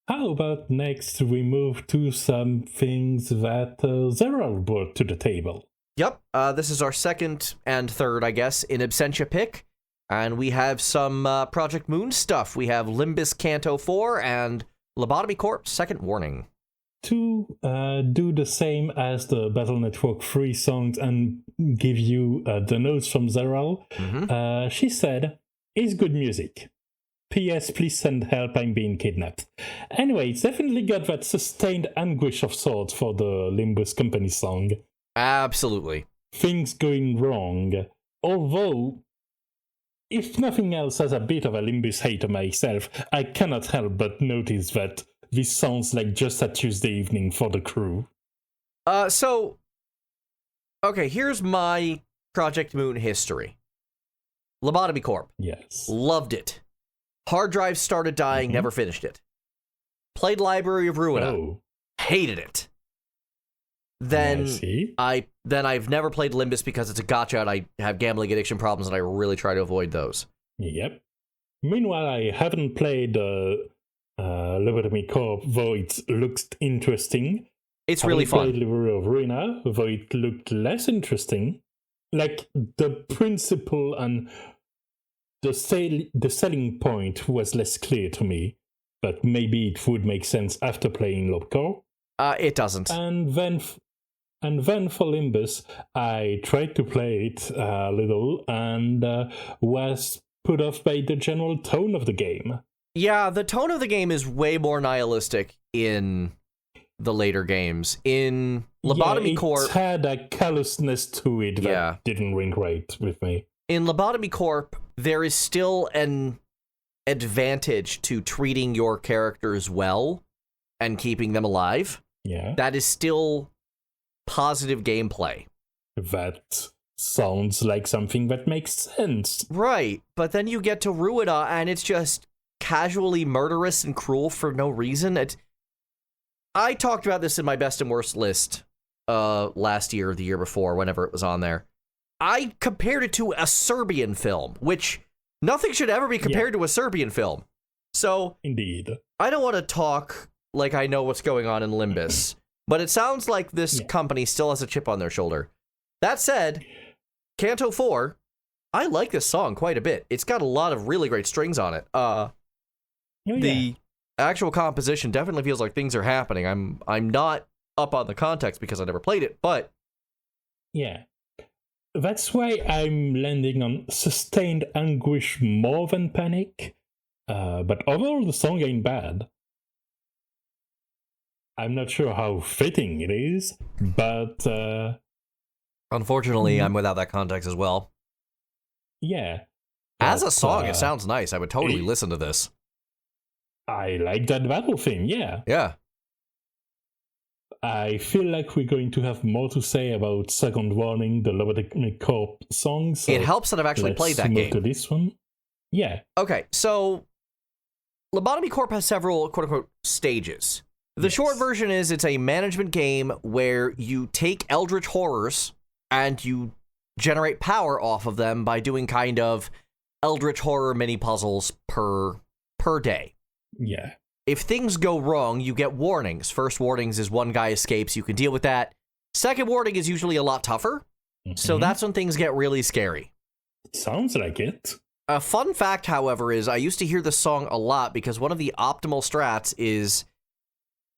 How about next we move to some things that Zero brought to the table? Yep. This is our second and third, I guess, in absentia pick. And we have some Project Moon stuff. We have Limbus Canto IV and Lobotomy Corp Second Warning. To do the same as the Battle Network 3 songs and give you the notes from Zero, she said, "It's good music. P.S. Please send help, I'm being kidnapped." Anyway, it's definitely got that sustained anguish of sorts for the Limbus Company song. Absolutely. Things going wrong. Although, if nothing else, as a bit of a Limbus hater myself, I cannot help but notice that this sounds like just a Tuesday evening for the crew. Okay, here's my Project Moon history. Lobotomy Corp. Yes. Loved it. Hard drive started dying, never finished it. Played Library of Ruina. Hated it. Then I've never played Limbus because it's a gacha and I have gambling addiction problems and I really try to avoid those. Yep. Meanwhile, I haven't played Lobotomy Corp, though it looks interesting. It's really fun. I played Library of Ruina, though it looked less interesting. Like, the principle and the selling point was less clear to me, but maybe it would make sense after playing Lobcore. It doesn't. And then for Limbus, I tried to play it a little and was put off by the general tone of the game. Yeah, the tone of the game is way more nihilistic in the later games. In Lobotomy Corp, it had a callousness to it that didn't ring right with me. In Lobotomy Corp, there is still an advantage to treating your characters well and keeping them alive. Yeah. that is still positive gameplay. That sounds like something that makes sense. Right, but then you get to Ruida, and it's just casually murderous and cruel for no reason. I talked about this in my best and worst list last year or the year before, whenever it was on there. I compared it to a Serbian film, which nothing should ever be compared to a Serbian film. So, indeed, I don't want to talk like I know what's going on in Limbus, but it sounds like this company still has a chip on their shoulder. That said, Canto IV, I like this song quite a bit. It's got a lot of really great strings on it. The actual composition definitely feels like things are happening. I'm not up on the context because I never played it, but yeah. That's why I'm landing on sustained anguish more than panic. But overall, the song ain't bad. I'm not sure how fitting it is, but unfortunately, I'm without that context as well. Yeah. As a song, it sounds nice. I would totally listen to this. I like that battle theme, yeah. Yeah. I feel like we're going to have more to say about Second Warning, the Lobotomy Corp song. So it helps that I've actually played that game. To this one. Yeah. Okay, so Lobotomy Corp has several quote-unquote stages. The short version is it's a management game where you take eldritch horrors and you generate power off of them by doing kind of eldritch horror mini puzzles per day. Yeah. If things go wrong, you get warnings. First warnings is one guy escapes, you can deal with that. Second warning is usually a lot tougher, so that's when things get really scary. Sounds like it. A fun fact, however, is I used to hear this song a lot because one of the optimal strats is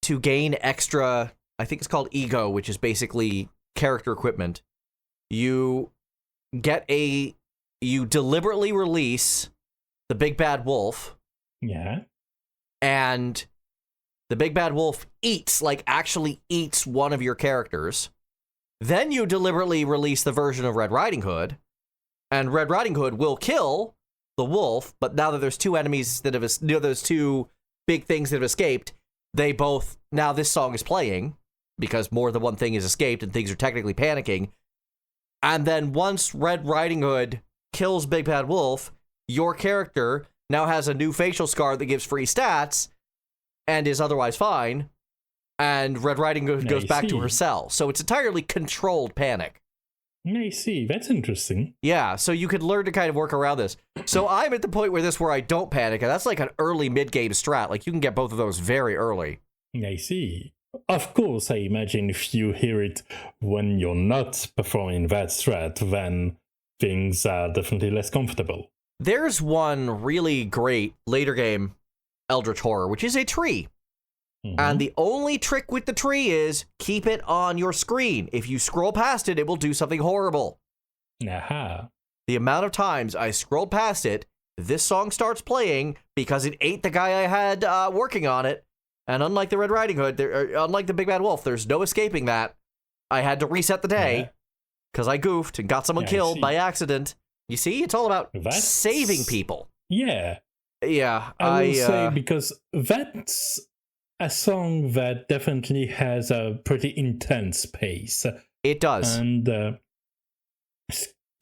to gain extra, I think it's called ego, which is basically character equipment. You deliberately release the big bad wolf. Yeah. And the big bad wolf actually eats one of your characters. Then you deliberately release the version of Red Riding Hood, and Red Riding Hood will kill the wolf, but now that there's two enemies that have, those two big things that have escaped, now this song is playing, because more than one thing has escaped and things are technically panicking. And then once Red Riding Hood kills Big Bad Wolf, your character now has a new facial scar that gives free stats and is otherwise fine, and Red Riding Hood goes back to her cell. So it's entirely controlled panic. I see. That's interesting. Yeah, so you could learn to kind of work around this. So I'm at the point where I don't panic, and that's like an early mid-game strat. Like, you can get both of those very early. I see. Of course, I imagine if you hear it when you're not performing that strat, then things are definitely less comfortable. There's one really great later game Eldritch Horror, which is a tree. And the only trick with the tree is keep it on your screen. If you scroll past it, it will do something horrible. Aha. The amount of times I scrolled past it, this song starts playing because it ate the guy I had working on it. And unlike the Red Riding Hood, unlike the Big Bad Wolf, there's no escaping that. I had to reset the day because I goofed and got someone killed by accident. You see, it's all about saving people. Yeah. Yeah. I will say, because that's a song that definitely has a pretty intense pace. It does. And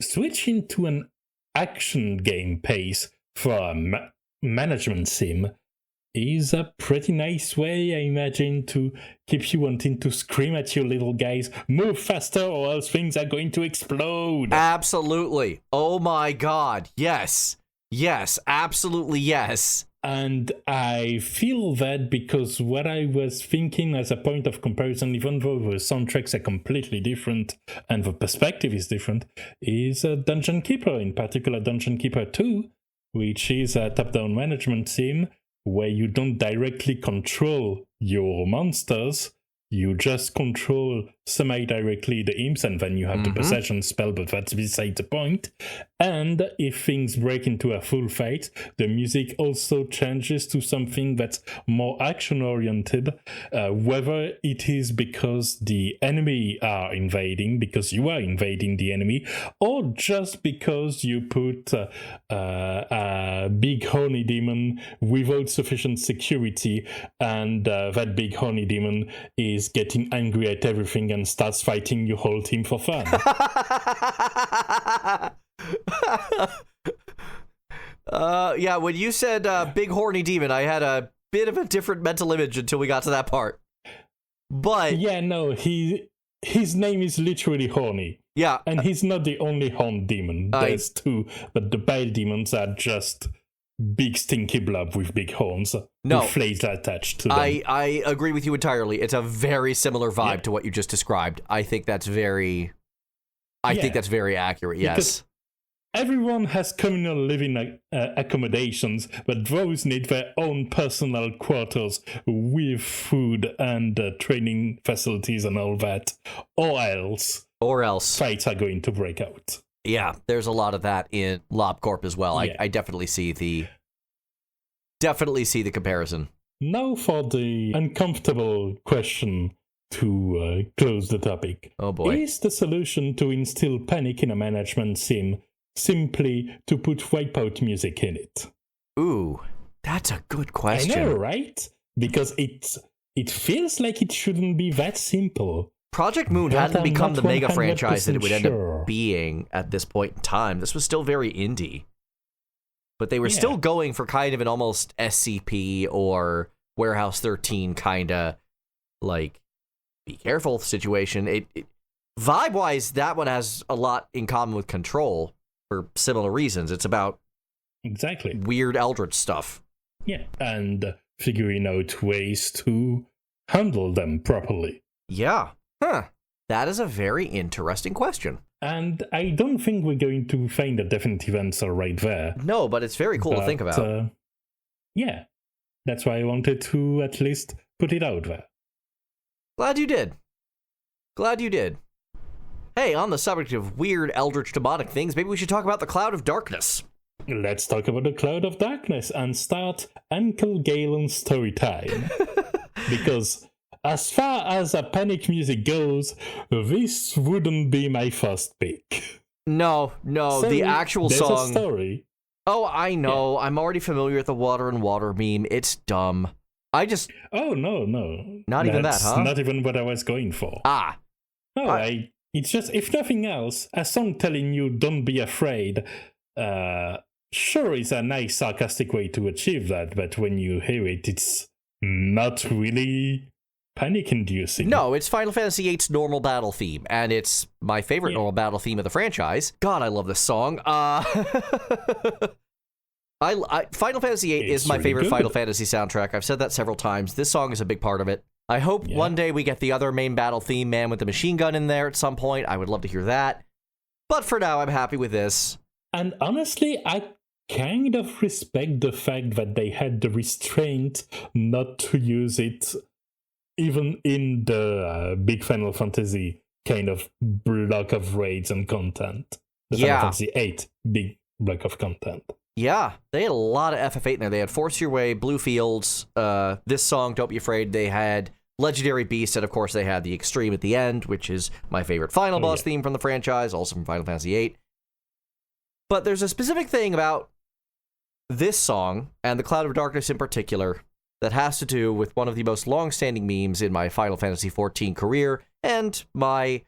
switching to an action game pace for a management sim is a pretty nice way, I imagine, to keep you wanting to scream at your little guys, move faster or else things are going to explode. Absolutely. Oh my god. Yes. Yes. Absolutely yes. And I feel that because what I was thinking as a point of comparison, even though the soundtracks are completely different and the perspective is different, is Dungeon Keeper, in particular Dungeon Keeper 2, which is a top-down management sim where you don't directly control your monsters, you just control semi-directly the imps, and then you have the possession spell, but that's beside the point. And if things break into a full fight, the music also changes to something that's more action-oriented, whether it is because the enemy are invading, because you are invading the enemy, or just because you put a big horny demon without sufficient security, and that big horny demon is getting angry at everything and starts fighting your whole team for fun. Yeah, when you said big horny demon, I had a bit of a different mental image until we got to that part. But yeah, no, his name is literally horny. Yeah. And he's not the only horned demon. There's two, but the bile demons are just big stinky blob with big horns with flails attached to them. I agree with you entirely. It's a very similar vibe to what you just described. I think that's very accurate, yes. Because everyone has communal living accommodations, but those need their own personal quarters with food and training facilities and all that, or else fights are going to break out. Yeah, there's a lot of that in LobCorp as well. I definitely see the comparison. Now for the uncomfortable question to close the topic. Oh boy. Is the solution to instill panic in a management sim simply to put wipeout music in it? Ooh, that's a good question. I know, right? Because it feels like it shouldn't be that simple. Project Moon hadn't become the mega franchise that it would end up being at this point in time. This was still very indie. But they were still going for kind of an almost SCP or Warehouse 13 kind of, like, be careful situation. Vibe-wise, that one has a lot in common with Control for similar reasons. It's about weird eldritch stuff. Yeah, and figuring out ways to handle them properly. Yeah. Huh. That is a very interesting question. And I don't think we're going to find a definitive answer right there. No, but it's very cool to think about. Yeah. That's why I wanted to at least put it out there. Glad you did. Hey, on the subject of weird eldritch demonic things, maybe we should talk about the Cloud of Darkness. Let's talk about the Cloud of Darkness and start Uncle Galen's story time. Because as far as a panic music goes, this wouldn't be my first pick. No, so the actual song. There's a story. Oh, I know. Yeah. I'm already familiar with the water and water meme. It's dumb. Oh, no. Not even that, huh? Not even what I was going for. No, it's just, if nothing else, a song telling you don't be afraid, sure is a nice sarcastic way to achieve that, but when you hear it, it's not really panic-inducing. No, it's Final Fantasy VIII's normal battle theme, and it's my favorite normal battle theme of the franchise. God, I love this song. Final Fantasy VIII is my favorite Final Fantasy soundtrack. I've said that several times. This song is a big part of it. I hope one day we get the other main battle theme, Man with the Machine Gun, in there at some point. I would love to hear that. But for now, I'm happy with this. And honestly, I kind of respect the fact that they had the restraint not to use it even in the big Final Fantasy kind of block of raids and content. The Final Fantasy VIII big block of content. Yeah, they had a lot of FF8 in there. They had Force Your Way, Blue Fields, this song, Don't Be Afraid. They had Legendary Beast, and of course they had the Extreme at the end, which is my favorite final boss theme from the franchise, also from Final Fantasy VIII. But there's a specific thing about this song, and the Cloud of Darkness in particular, that has to do with one of the most long-standing memes in my Final Fantasy XIV career, and my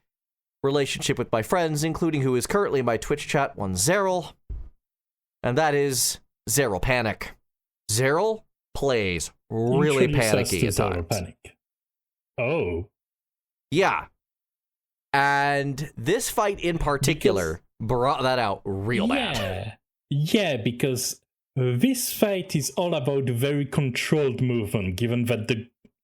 relationship with my friends, including who is currently in my Twitch chat, one Zeril, and that is Zeril Panic. Zeril plays really panicky at times. Panic. Oh. Yeah. And this fight in particular brought that out real bad. Yeah, because this fight is all about very controlled movement, given that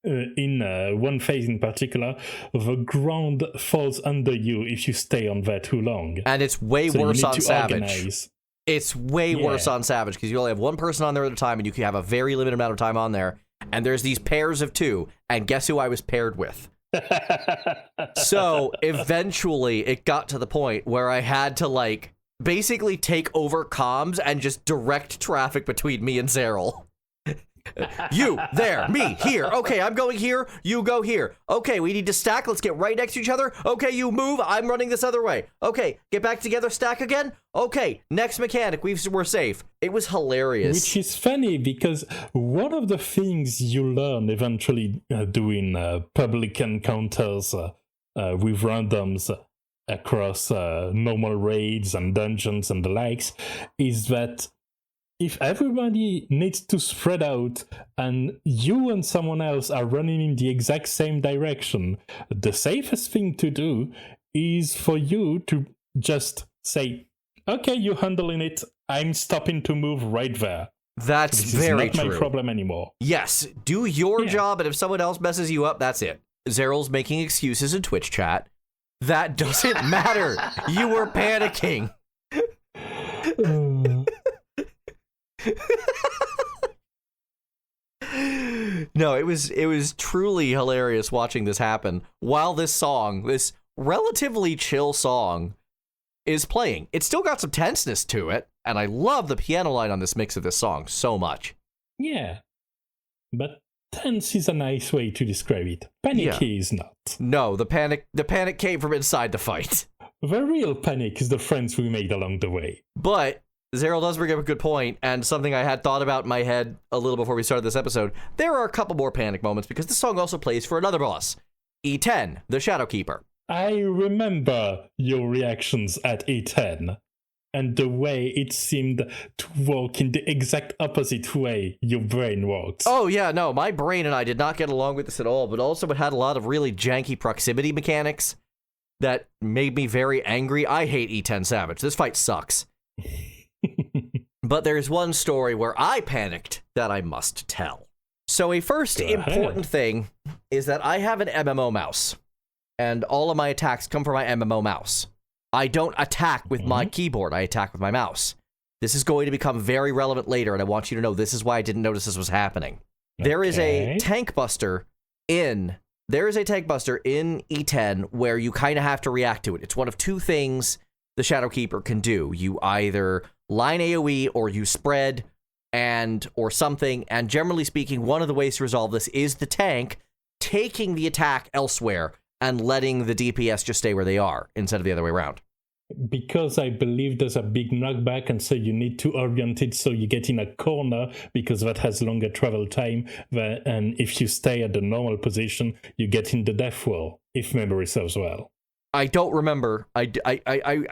in one phase in particular, the ground falls under you if you stay on there too long. And it's way worse on Savage. It's way worse on Savage, because you only have one person on there at a time, and you can have a very limited amount of time on there. And there's these pairs of two, and guess who I was paired with? So eventually it got to the point where I had to like basically take over comms and just direct traffic between me and Zeril. You, there, me, here. Okay, I'm going here, you go here. Okay, we need to stack, let's get right next to each other. Okay, you move, I'm running this other way. Okay, get back together, stack again. Okay, next mechanic, we're safe. It was hilarious. Which is funny, because one of the things you learn eventually doing public encounters with randoms across normal raids and dungeons and the likes is that if everybody needs to spread out and you and someone else are running in the exact same direction, the safest thing to do is for you to just say, okay, you're handling it, I'm stopping to move right there. That's this very is not true. my problem anymore. Yes, do your job, and if someone else messes you up, that's it. Zeril's making excuses in Twitch chat. That doesn't matter. You were panicking. No, it was truly hilarious watching this happen while this relatively chill song is playing. It's still got some tenseness to it, and I love the piano line on this mix of this song so much. Yeah, but tense is a nice way to describe it. Panicky is not. No, the panic came from inside the fight. The real panic is the friends we made along the way. But Zeril does bring up a good point, and something I had thought about in my head a little before we started this episode. There are a couple more panic moments because this song also plays for another boss, E10, the Shadow Keeper. I remember your reactions at E10, and the way it seemed to work in the exact opposite way your brain works. Oh yeah, no, my brain and I did not get along with this at all, but also it had a lot of really janky proximity mechanics that made me very angry. I hate E10 Savage. This fight sucks. But there's one story where I panicked that I must tell. So a first important thing is that I have an MMO mouse, and all of my attacks come from my MMO mouse. I don't attack with my keyboard, I attack with my mouse. This is going to become very relevant later, and I want you to know this is why I didn't notice this was happening. There is a tank buster in E10 where you kind of have to react to it. It's one of two things the Shadow Keeper can do. You either line AoE or you spread or something, and generally speaking, one of the ways to resolve this is the tank taking the attack elsewhere and letting the DPS just stay where they are instead of the other way around. Because I believe there's a big knockback, and so you need to orient it so you get in a corner, because that has longer travel time, and if you stay at the normal position, you get in the death wall, if memory serves well. I don't remember. I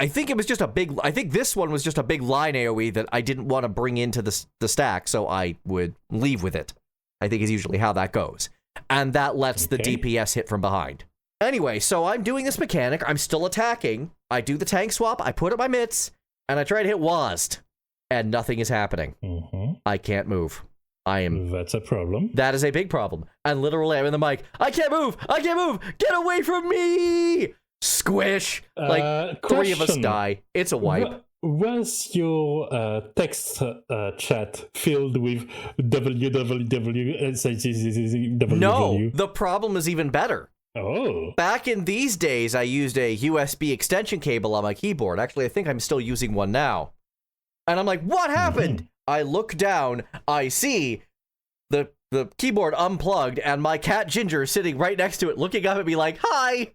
think it was just a big... I think this one was just a big line AoE that I didn't want to bring into the stack, so I would leave with it. I think is usually how that goes. And that lets the DPS hit from behind. Anyway, so I'm doing this mechanic. I'm still attacking. I do the tank swap. I put up my mitts, and I try to hit WASD, and nothing is happening. I can't move. That's a problem. That is a big problem. And literally, I'm in the mic. I can't move. I can't move. Get away from me. Squish. Like, three of us die. It's a wipe. Was your text chat filled with www? No, the problem is even better. Oh. Back in these days, I used a USB extension cable on my keyboard. Actually, I think I'm still using one now. And I'm like, what happened? I look down, I see the keyboard unplugged, and my cat Ginger sitting right next to it, looking up at me like, hi!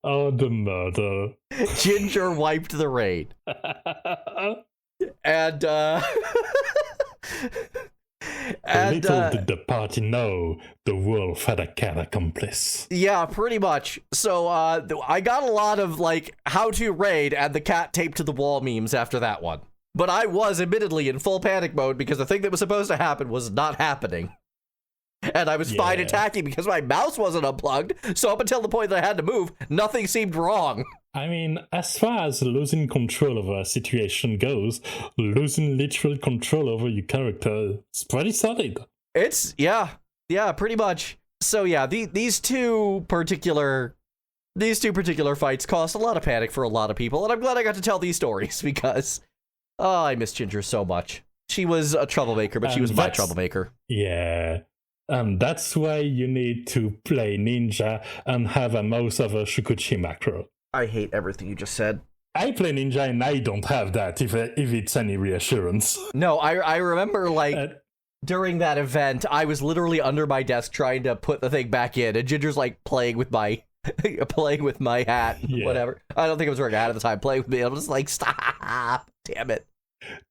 Oh, the murder. Ginger wiped the raid. And, little did the party know the wolf had a cat accomplice. Yeah, pretty much. So, I got a lot of, like, how to raid and the cat taped to the wall memes after that one. But I was admittedly in full panic mode because the thing that was supposed to happen was not happening. And I was fine attacking because my mouse wasn't unplugged, so up until the point that I had to move, nothing seemed wrong. I mean, as far as losing control of a situation goes, losing literal control over your character is pretty solid. It's, yeah, pretty much. So yeah, these two particular fights caused a lot of panic for a lot of people, and I'm glad I got to tell these stories because, I miss Ginger so much. She was a troublemaker, but she was my troublemaker. Yeah. And that's why you need to play Ninja and have a mouse of a Shukuchi macro. I hate everything you just said. I play Ninja and I don't have that, if it's any reassurance. No, I remember, like, during that event, I was literally under my desk trying to put the thing back in, and Ginger's, like, playing with my hat, whatever. I don't think I was wearing a hat at the time, playing with me. I'm just like, stop, damn it.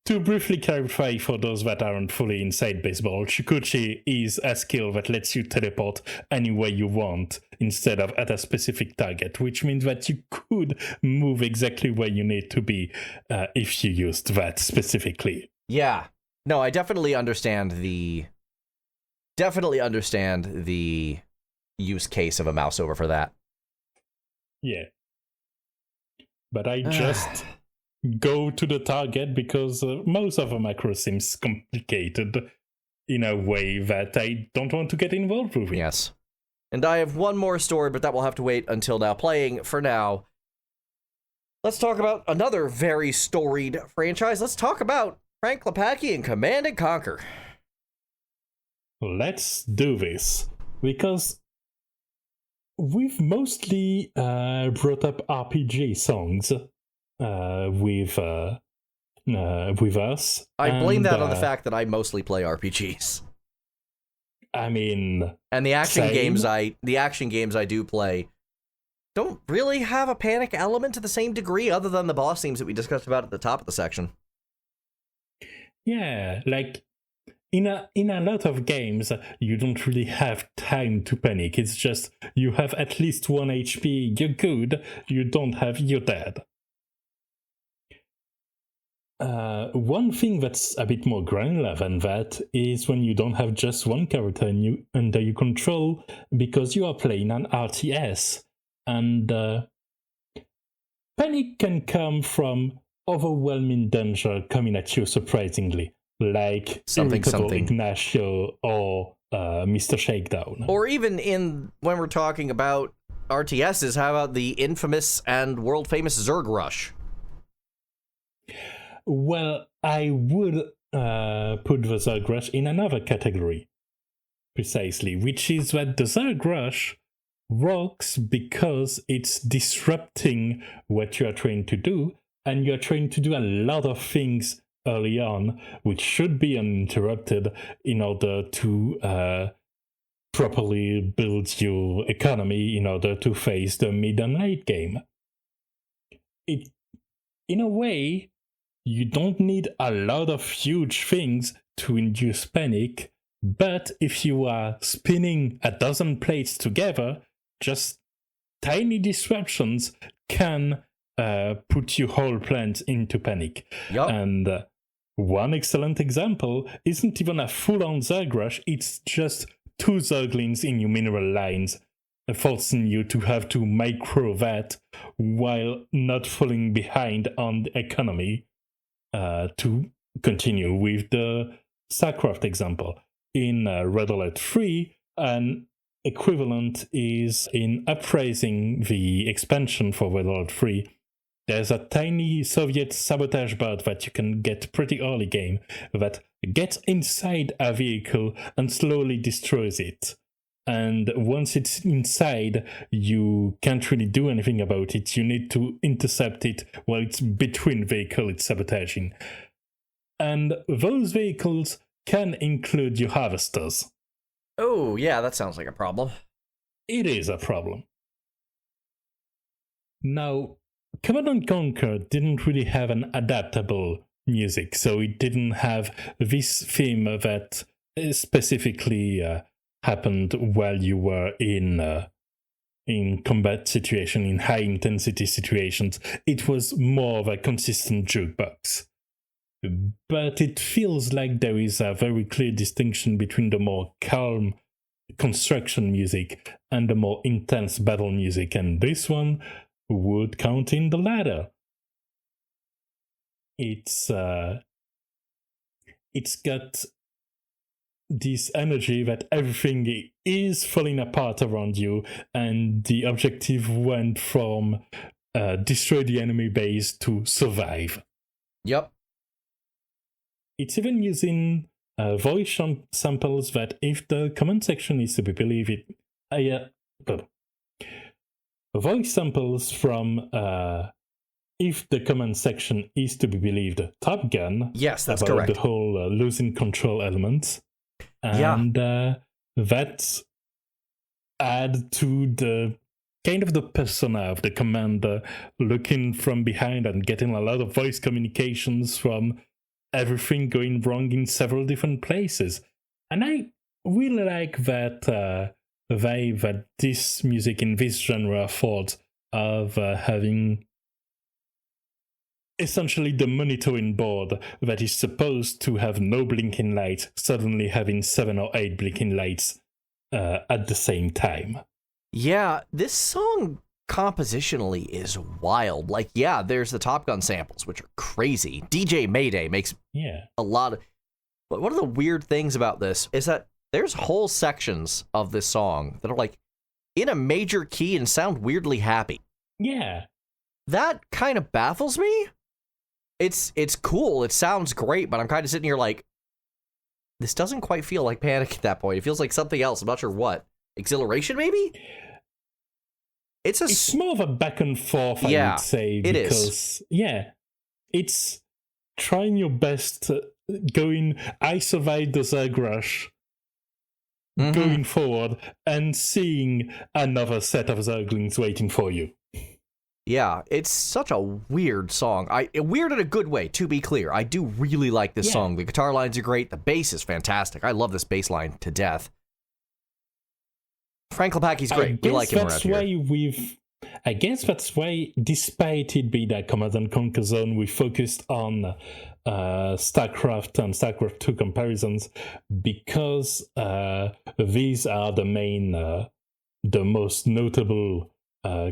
To briefly clarify for those that aren't fully inside baseball, Shukuchi is a skill that lets you teleport anywhere you want instead of at a specific target, which means that you could move exactly where you need to be if you used that specifically. Yeah. No, I definitely understand the use case of a mouse over for that. Yeah. But I just go to the target because most of the macro seems complicated in a way that I don't want to get involved with it. Yes. And I have one more story, but that will have to wait until now playing. For now, let's talk about another very storied franchise. Let's talk about Frank Lepaki and Command and Conquer. Let's do this, because we've mostly brought up RPG songs with us. I blame that on the fact that I mostly play RPGs. I mean, and the action same. games I do play don't really have a panic element to the same degree, other than the boss themes that we discussed about at the top of the section. Yeah, like in a lot of games, you don't really have time to panic. It's just you have at least 1 HP, you're good. You don't have, you're dead. One thing that's a bit more granular than that is when you don't have just one character under your control because you are playing an RTS. And panic can come from overwhelming danger coming at you surprisingly, like something. Ignacio or Mr. Shakedown. Or even when we're talking about RTSs, how about the infamous and world-famous Zerg Rush? Well, I would put the Zerg Rush in another category, precisely, which is that the Zerg Rush works because it's disrupting what you are trying to do, and you're trying to do a lot of things early on, which should be uninterrupted in order to properly build your economy in order to face the mid and late game. In a way, you don't need a lot of huge things to induce panic, but if you are spinning a dozen plates together, just tiny disruptions can put your whole plant into panic. Yep. And one excellent example isn't even a full-on Zerg Rush, it's just 2 Zerglings in your mineral lines, forcing you to have to micro that while not falling behind on the economy. To continue with the StarCraft example. In Red Alert 3, an equivalent is in appraising the expansion for Red Alert 3. There's a tiny Soviet sabotage bird that you can get pretty early game that gets inside a vehicle and slowly destroys it. And once it's inside, you can't really do anything about it. You need to intercept it while it's between vehicles it's sabotaging. And those vehicles can include your harvesters. Oh, yeah, that sounds like a problem. It is a problem. Now, Command Conquer didn't really have an adaptable music, so it didn't have this theme that specifically happened while you were in combat situation, in high intensity situations. It was more of a consistent jukebox. But it feels like there is a very clear distinction between the more calm construction music and the more intense battle music, and this one would count in the latter. It's got this energy that everything is falling apart around you, and the objective went from destroy the enemy base to survive. Yep. it's even using voice samples that, if the comment section is to be believed, voice samples from if the comment section is to be believed, Top Gun. Yes, that's about correct. The whole losing control element, and that add to the kind of the persona of the commander, looking from behind and getting a lot of voice communications from everything going wrong in several different places. And I really like that vibe that this music in this genre affords, of having essentially the monitoring board that is supposed to have no blinking lights suddenly having 7 or 8 blinking lights at the same time. Yeah, this song compositionally is wild. Like, yeah, there's the Top Gun samples, which are crazy. DJ Mayday makes a lot of... But one of the weird things about this is that there's whole sections of this song that are, like, in a major key and sound weirdly happy. Yeah. That kind of baffles me. It's cool, it sounds great, but I'm kind of sitting here like, this doesn't quite feel like Panic at that point. It feels like something else. I'm not sure what. Exhilaration, maybe? It's more of a back and forth, I would say. Because, it's trying your best, going, I survived the Zerg Rush, going forward, and seeing another set of Zerglings waiting for you. Yeah, it's such a weird song. Weird in a good way, to be clear. I do really like this song. The guitar lines are great. The bass is fantastic. I love this bass line to death. Frank Lepaki's great. We like him around here. I guess that's why, despite it being that Command and Conquer zone, we focused on StarCraft and StarCraft 2 comparisons, because these are the main, the most notable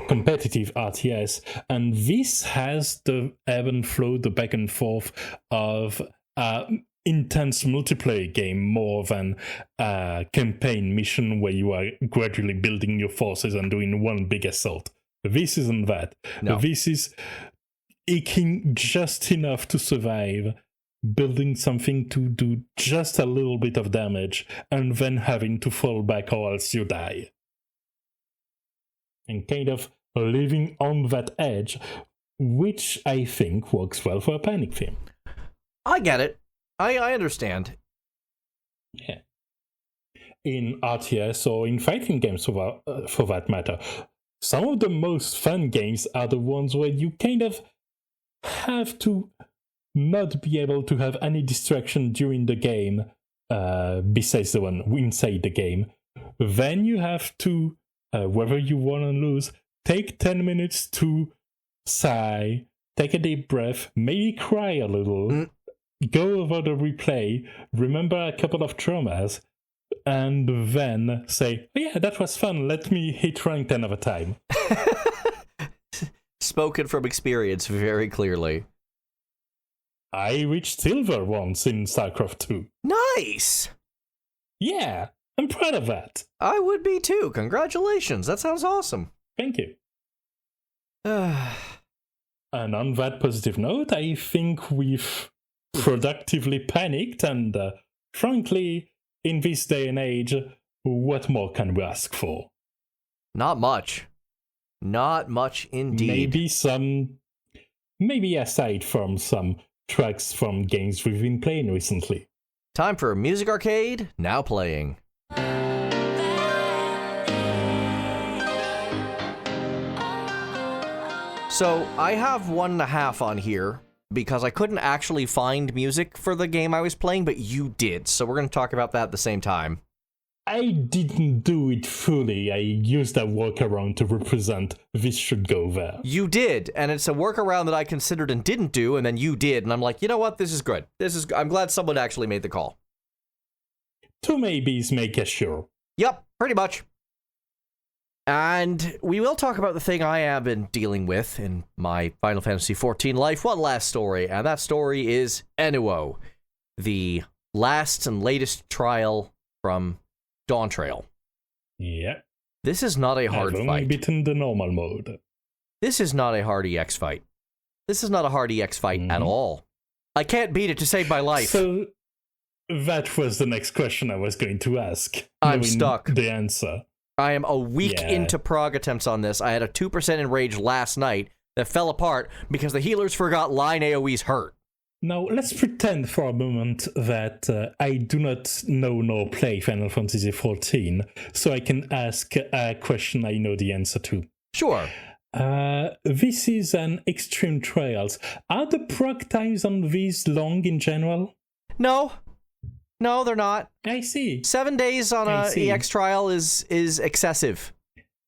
competitive RTS, and this has the ebb and flow, the back and forth of intense multiplayer game more than a campaign mission where you are gradually building your forces and doing one big assault. This isn't that. No. This is eking just enough to survive, building something to do just a little bit of damage, and then having to fall back or else you die. And kind of living on that edge, which I think works well for a Panic theme. I get it. I understand. Yeah. In RTS or in fighting games for that matter, some of the most fun games are the ones where you kind of have to not be able to have any distraction during the game, besides the one inside the game. Then you have to, whether you won or lose, take 10 minutes to sigh, take a deep breath, maybe cry a little, go over the replay, remember a couple of traumas, and then say, oh yeah, that was fun, let me hit ranked another time. Spoken from experience very clearly. I reached silver once in StarCraft 2. Nice! Yeah, I'm proud of that. I would be too. Congratulations. That sounds awesome. Thank you. And on that positive note, I think we've productively panicked, and frankly, in this day and age, what more can we ask for? Not much. Not much indeed. Maybe aside from some tracks from games we've been playing recently. Time for Music Arcade, now playing. So, I have 1.5 on here, because I couldn't actually find music for the game I was playing, but you did, so we're going to talk about that at the same time. I didn't do it fully. I used a workaround to represent this should go there. You did, and it's a workaround that I considered and didn't do, and then you did, and I'm like, you know what, this is good. I'm glad someone actually made the call. 2 maybes make a sure. Yep, pretty much. And we will talk about the thing I have been dealing with in my Final Fantasy XIV life, one last story, and that story is Enuo, the last and latest trial from Dawn Trail. Yeah. This is not a hard I've fight. only beaten the normal mode. This is not a hard EX fight. This is not a hard EX fight at all. I can't beat it to save my life. So that was the next question I was going to ask. I'm stuck. The answer. I am a week into prog attempts on this. I had a 2% enrage last night that fell apart because the healers forgot line AoEs hurt. Now, let's pretend for a moment that I do not know nor play Final Fantasy XIV, so I can ask a question I know the answer to. Sure. This is an Extreme Trials. Are the prog times on these long in general? No, they're not. I see. 7 days on a EX trial is excessive.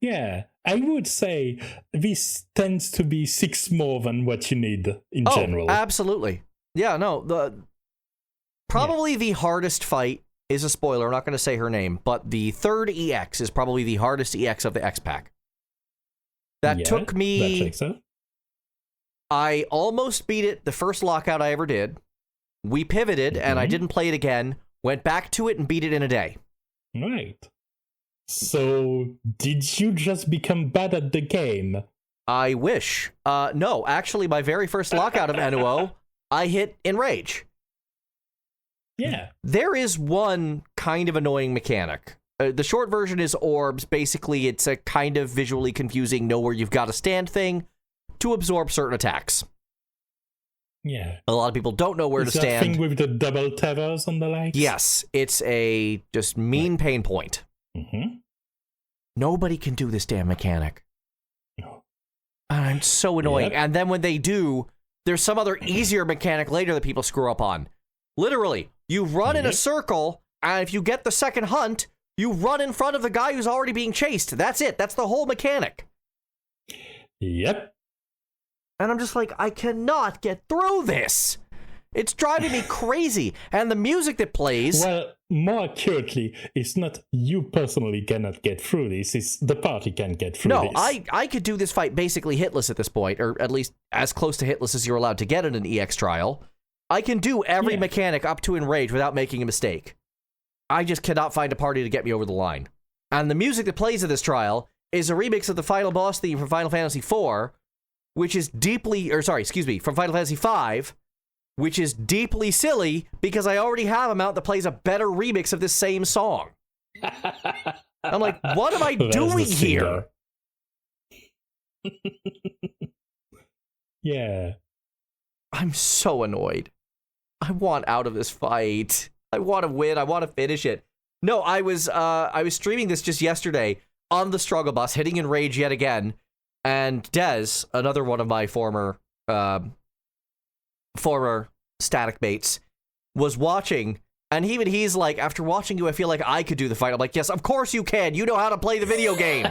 Yeah, I would say this tends to be 6 more than what you need in general. Absolutely. Yeah, no, the hardest fight is a spoiler. I'm not going to say her name, but the third EX is probably the hardest EX of the X pack. That took me. That checks out. I almost beat it the first lockout I ever did. We pivoted, and I didn't play it again. Went back to it and beat it in a day. Right. So, did you just become bad at the game? I wish. No, actually, my very first lockout of NOO, I hit Enrage. Yeah. There is one kind of annoying mechanic. The short version is orbs. Basically, it's a kind of visually confusing know where you've got to stand thing to absorb certain attacks. Yeah. A lot of people don't know where to stand. Is that thing with the double tethers on the legs? Yes, it's a just mean pain point. Mm-hmm. Nobody can do this damn mechanic. No. And I'm so annoying. Yep. And then when they do, there's some other easier mechanic later that people screw up on. Literally, you run in a circle, and if you get the second hunt, you run in front of the guy who's already being chased. That's it. That's the whole mechanic. Yep. And I'm just like, I cannot get through this. It's driving me crazy. And the music that plays... Well, more accurately, it's not you personally cannot get through this, it's the party can get through this. No, I could do this fight basically hitless at this point, or at least as close to hitless as you're allowed to get in an EX trial. I can do every mechanic up to Enrage without making a mistake. I just cannot find a party to get me over the line. And the music that plays at this trial is a remix of the final boss theme from Final Fantasy IV, which is from Final Fantasy V, which is deeply silly because I already have a mount that plays a better remix of this same song. I'm like, what am I doing here? Yeah. I'm so annoyed. I want out of this fight. I want to win. I want to finish it. No, I was streaming this just yesterday on the struggle bus, hitting Enrage yet again, and Dez, another one of my former static mates, was watching, and even he's like, after watching you, I feel like I could do the fight. I'm like, yes, of course you can. You know how to play the video game.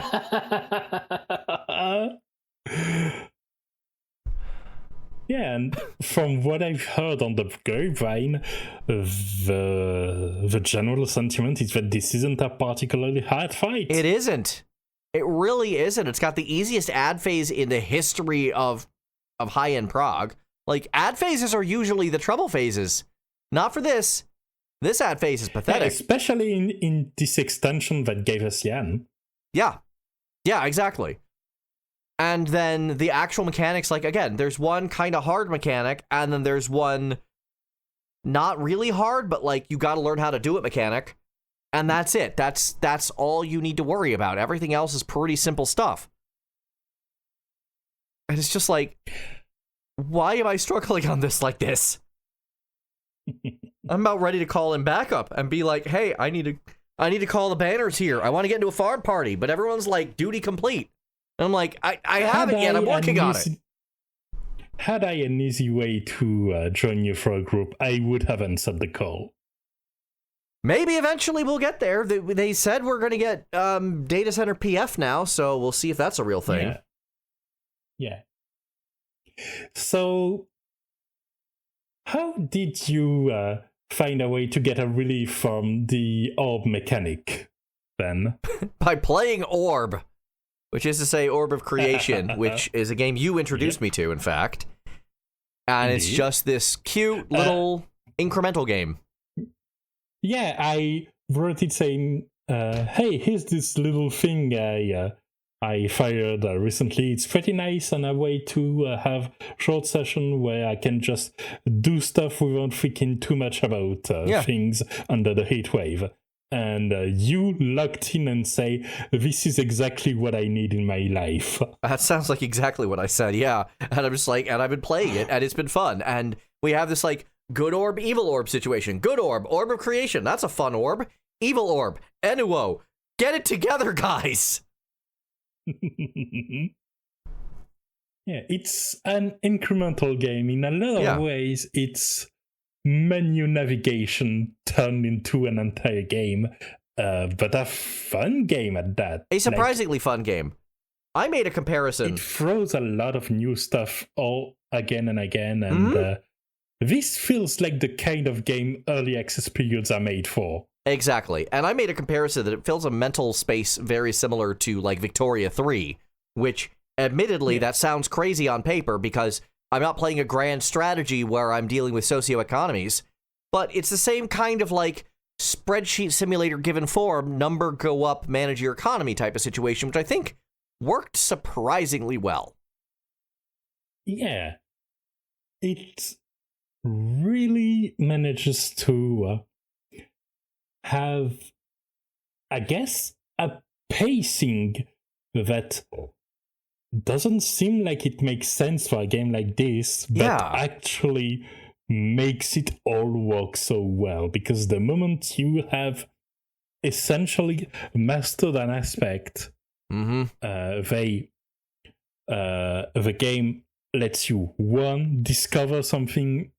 Yeah, and from what I've heard on the grapevine, the general sentiment is that this isn't a particularly hard fight. It isn't. It really isn't. It's got the easiest ad phase in the history of high-end prog. Like, ad phases are usually the trouble phases. Not for this. This ad phase is pathetic. Yeah, especially in this extension that gave us Yan. Yeah. Yeah, exactly. And then the actual mechanics, like, again, there's one kind of hard mechanic, and then there's one not really hard, but, like, you gotta learn how to do it mechanic. And that's it. That's all you need to worry about. Everything else is pretty simple stuff. And it's just like, why am I struggling on this like this? I'm about ready to call in backup and be like, hey, I need to call the banners here. I want to get into a farm party, but everyone's like, duty complete. And I'm like, I haven't yet. I'm working on it. Had I an easy way to join you for a group, I would have answered the call. Maybe eventually we'll get there. They said we're going to get data center PF now, so we'll see if that's a real thing. Yeah. So, how did you find a way to get a relief from the orb mechanic, then? By playing Orb, which is to say Orb of Creation, which is a game you introduced me to, in fact. And Indeed. It's just this cute little incremental game. Yeah, I wrote it saying, hey, here's this little thing I fired recently. It's pretty nice and a way to have short session where I can just do stuff without thinking too much about things under the heat wave. And you locked in and say, this is exactly what I need in my life. That sounds like exactly what I said, yeah. And I'm just like, and I've been playing it, and it's been fun. And we have this, like, good orb, evil orb situation. Good orb, orb of creation. That's a fun orb. Evil orb, Enuo. Get it together, guys. Yeah, it's an incremental game. In a lot of ways, it's menu navigation turned into an entire game, but a fun game at that. A surprisingly fun game. I made a comparison. It throws a lot of new stuff all again and again, and this feels like the kind of game early access periods are made for. Exactly. And I made a comparison that it fills a mental space very similar to, like, Victoria 3, which, admittedly, that sounds crazy on paper because I'm not playing a grand strategy where I'm dealing with socioeconomies, but it's the same kind of, like, spreadsheet simulator given form, number go up, manage your economy type of situation, which I think worked surprisingly well. Yeah. It really manages to have, I guess, a pacing that doesn't seem like it makes sense for a game like this, but actually makes it all work so well. Because the moment you have essentially mastered an aspect, the game lets you, one, discover something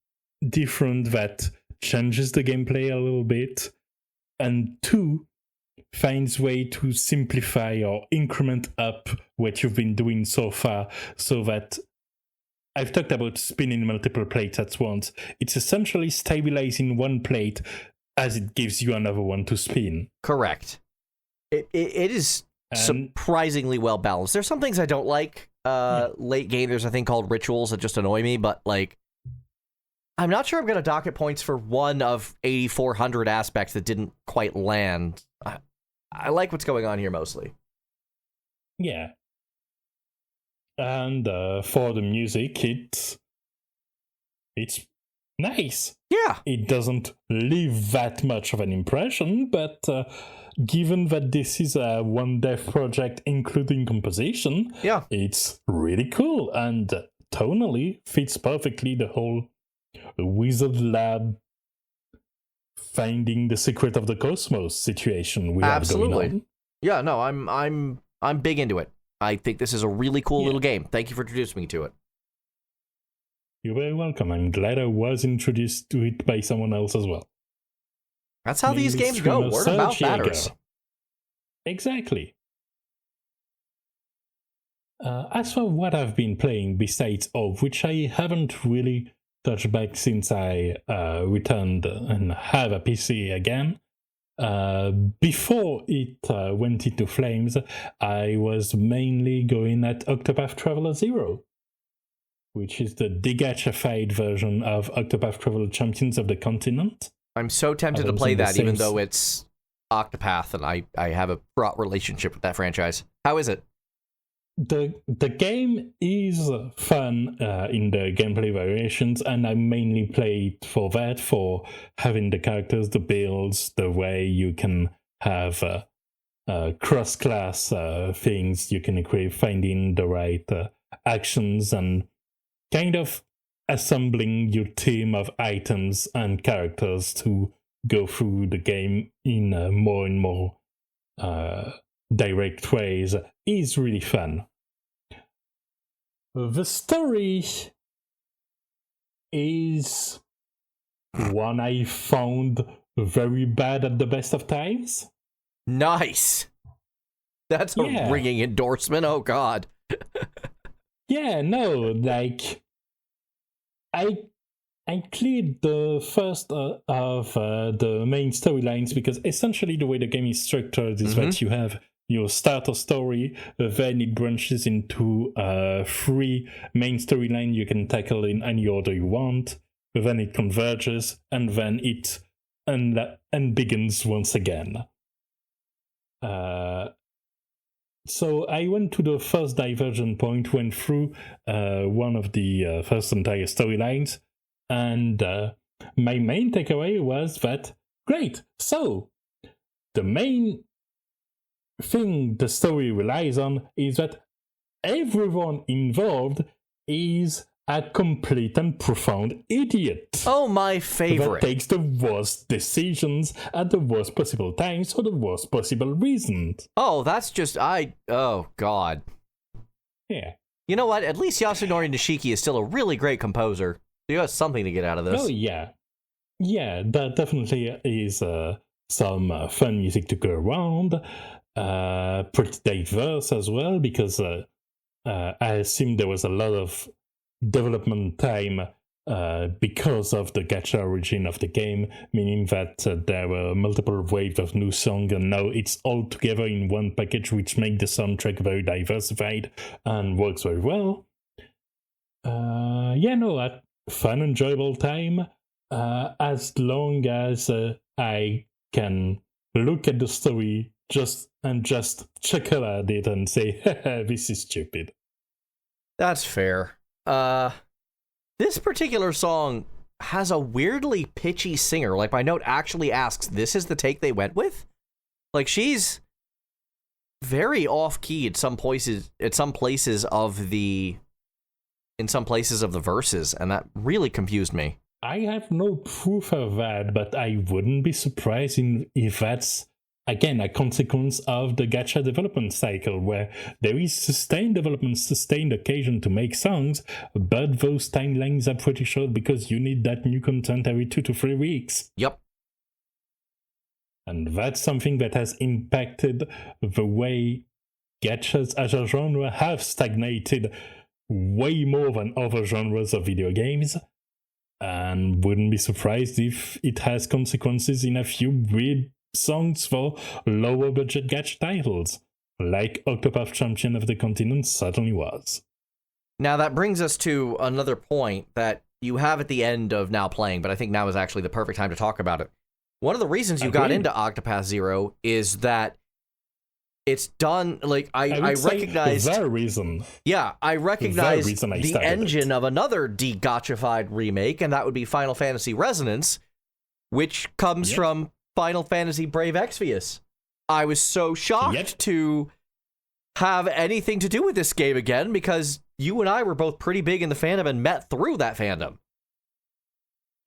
different that changes the gameplay a little bit, and two, finds way to simplify or increment up what you've been doing so far, so that I've talked about spinning multiple plates at once. It's essentially stabilizing one plate as it gives you another one to spin. Correct. It is surprisingly well balanced. There's some things I don't like. Late game, there's a thing called rituals that just annoy me, but, like, I'm not sure I'm going to docket points for one of 8,400 aspects that didn't quite land. I like what's going on here mostly. Yeah. And for the music, it's nice. Yeah. It doesn't leave that much of an impression, but given that this is a one dev project including composition, it's really cool and tonally fits perfectly the whole Wizard Lab finding the secret of the cosmos situation we have going on. Yeah, no, I'm big into it. I think this is a really cool little game. Thank you for introducing me to it. You're very welcome. I'm glad I was introduced to it by someone else as well. That's how these games go. Word of mouth matters. Exactly. As for what I've been playing besides Orb, which I haven't really touched back since I returned and have a PC again, before it went into flames, I was mainly going at Octopath Traveler 0, which is the degachified version of Octopath Traveler Champions of the Continent. I'm so tempted to play that, even though it's Octopath, and I have a fraught relationship with that franchise. How is it? The game is fun in the gameplay variations, and I mainly play it for that, for having the characters, the builds, the way you can have cross-class things you can equip, finding the right actions, and kind of assembling your team of items and characters to go through the game in more and more direct ways is really fun. The story is one I found very bad at the best of times. Nice. That's a ringing endorsement. Oh, God. Yeah, no, like, I cleared the first of the main storylines, because essentially the way the game is structured is that you have your starter story, then it branches into 3 main storylines you can tackle in any order you want, then it converges, and then it begins once again. So I went to the first divergent point, went through one of the first entire storylines, and my main takeaway was that, great, so the main thing the story relies on is that everyone involved is a complete and profound idiot. Oh, my favorite. That takes the worst decisions at the worst possible times for the worst possible reasons. Oh, that's just, oh, God. Yeah. You know what? At least Yasunori Nishiki is still a really great composer. You got something to get out of this. Oh, yeah. Yeah, that definitely is some fun music to go around. Pretty diverse as well, because I assume there was a lot of development time because of the gacha origin of the game, meaning that there were multiple waves of new songs, and now it's all together in one package, which makes the soundtrack very diversified and works very well. A fun, enjoyable time, as long as I can look at the story just chuckle at it and say, this is stupid. That's fair. This particular song has a weirdly pitchy singer. Like, my note actually asks, this is the take they went with? Like, she's very off-key in some places of the verses, and that really confused me. I have no proof of that, but I wouldn't be surprised if that's, again, a consequence of the gacha development cycle, where there is sustained development, sustained occasion to make songs, but those timelines are pretty short because you need that new content every 2 to 3 weeks. Yep. And that's something that has impacted the way gachas as a genre have stagnated way more than other genres of video games, and wouldn't be surprised if it has consequences in a few weird songs for lower budget gacha titles, like Octopath Champion of the Continent certainly was. Now that brings us to another point that you have at the end of Now Playing, but I think now is actually the perfect time to talk about it. One of the reasons you got into Octopath Zero is that it's done, like, I recognized... The reason. Yeah, I recognized the engine it. of another de-gotchified remake, and that would be Final Fantasy Resonance, which comes from Final Fantasy Brave Exvius. I was so shocked to have anything to do with this game again, because you and I were both pretty big in the fandom and met through that fandom.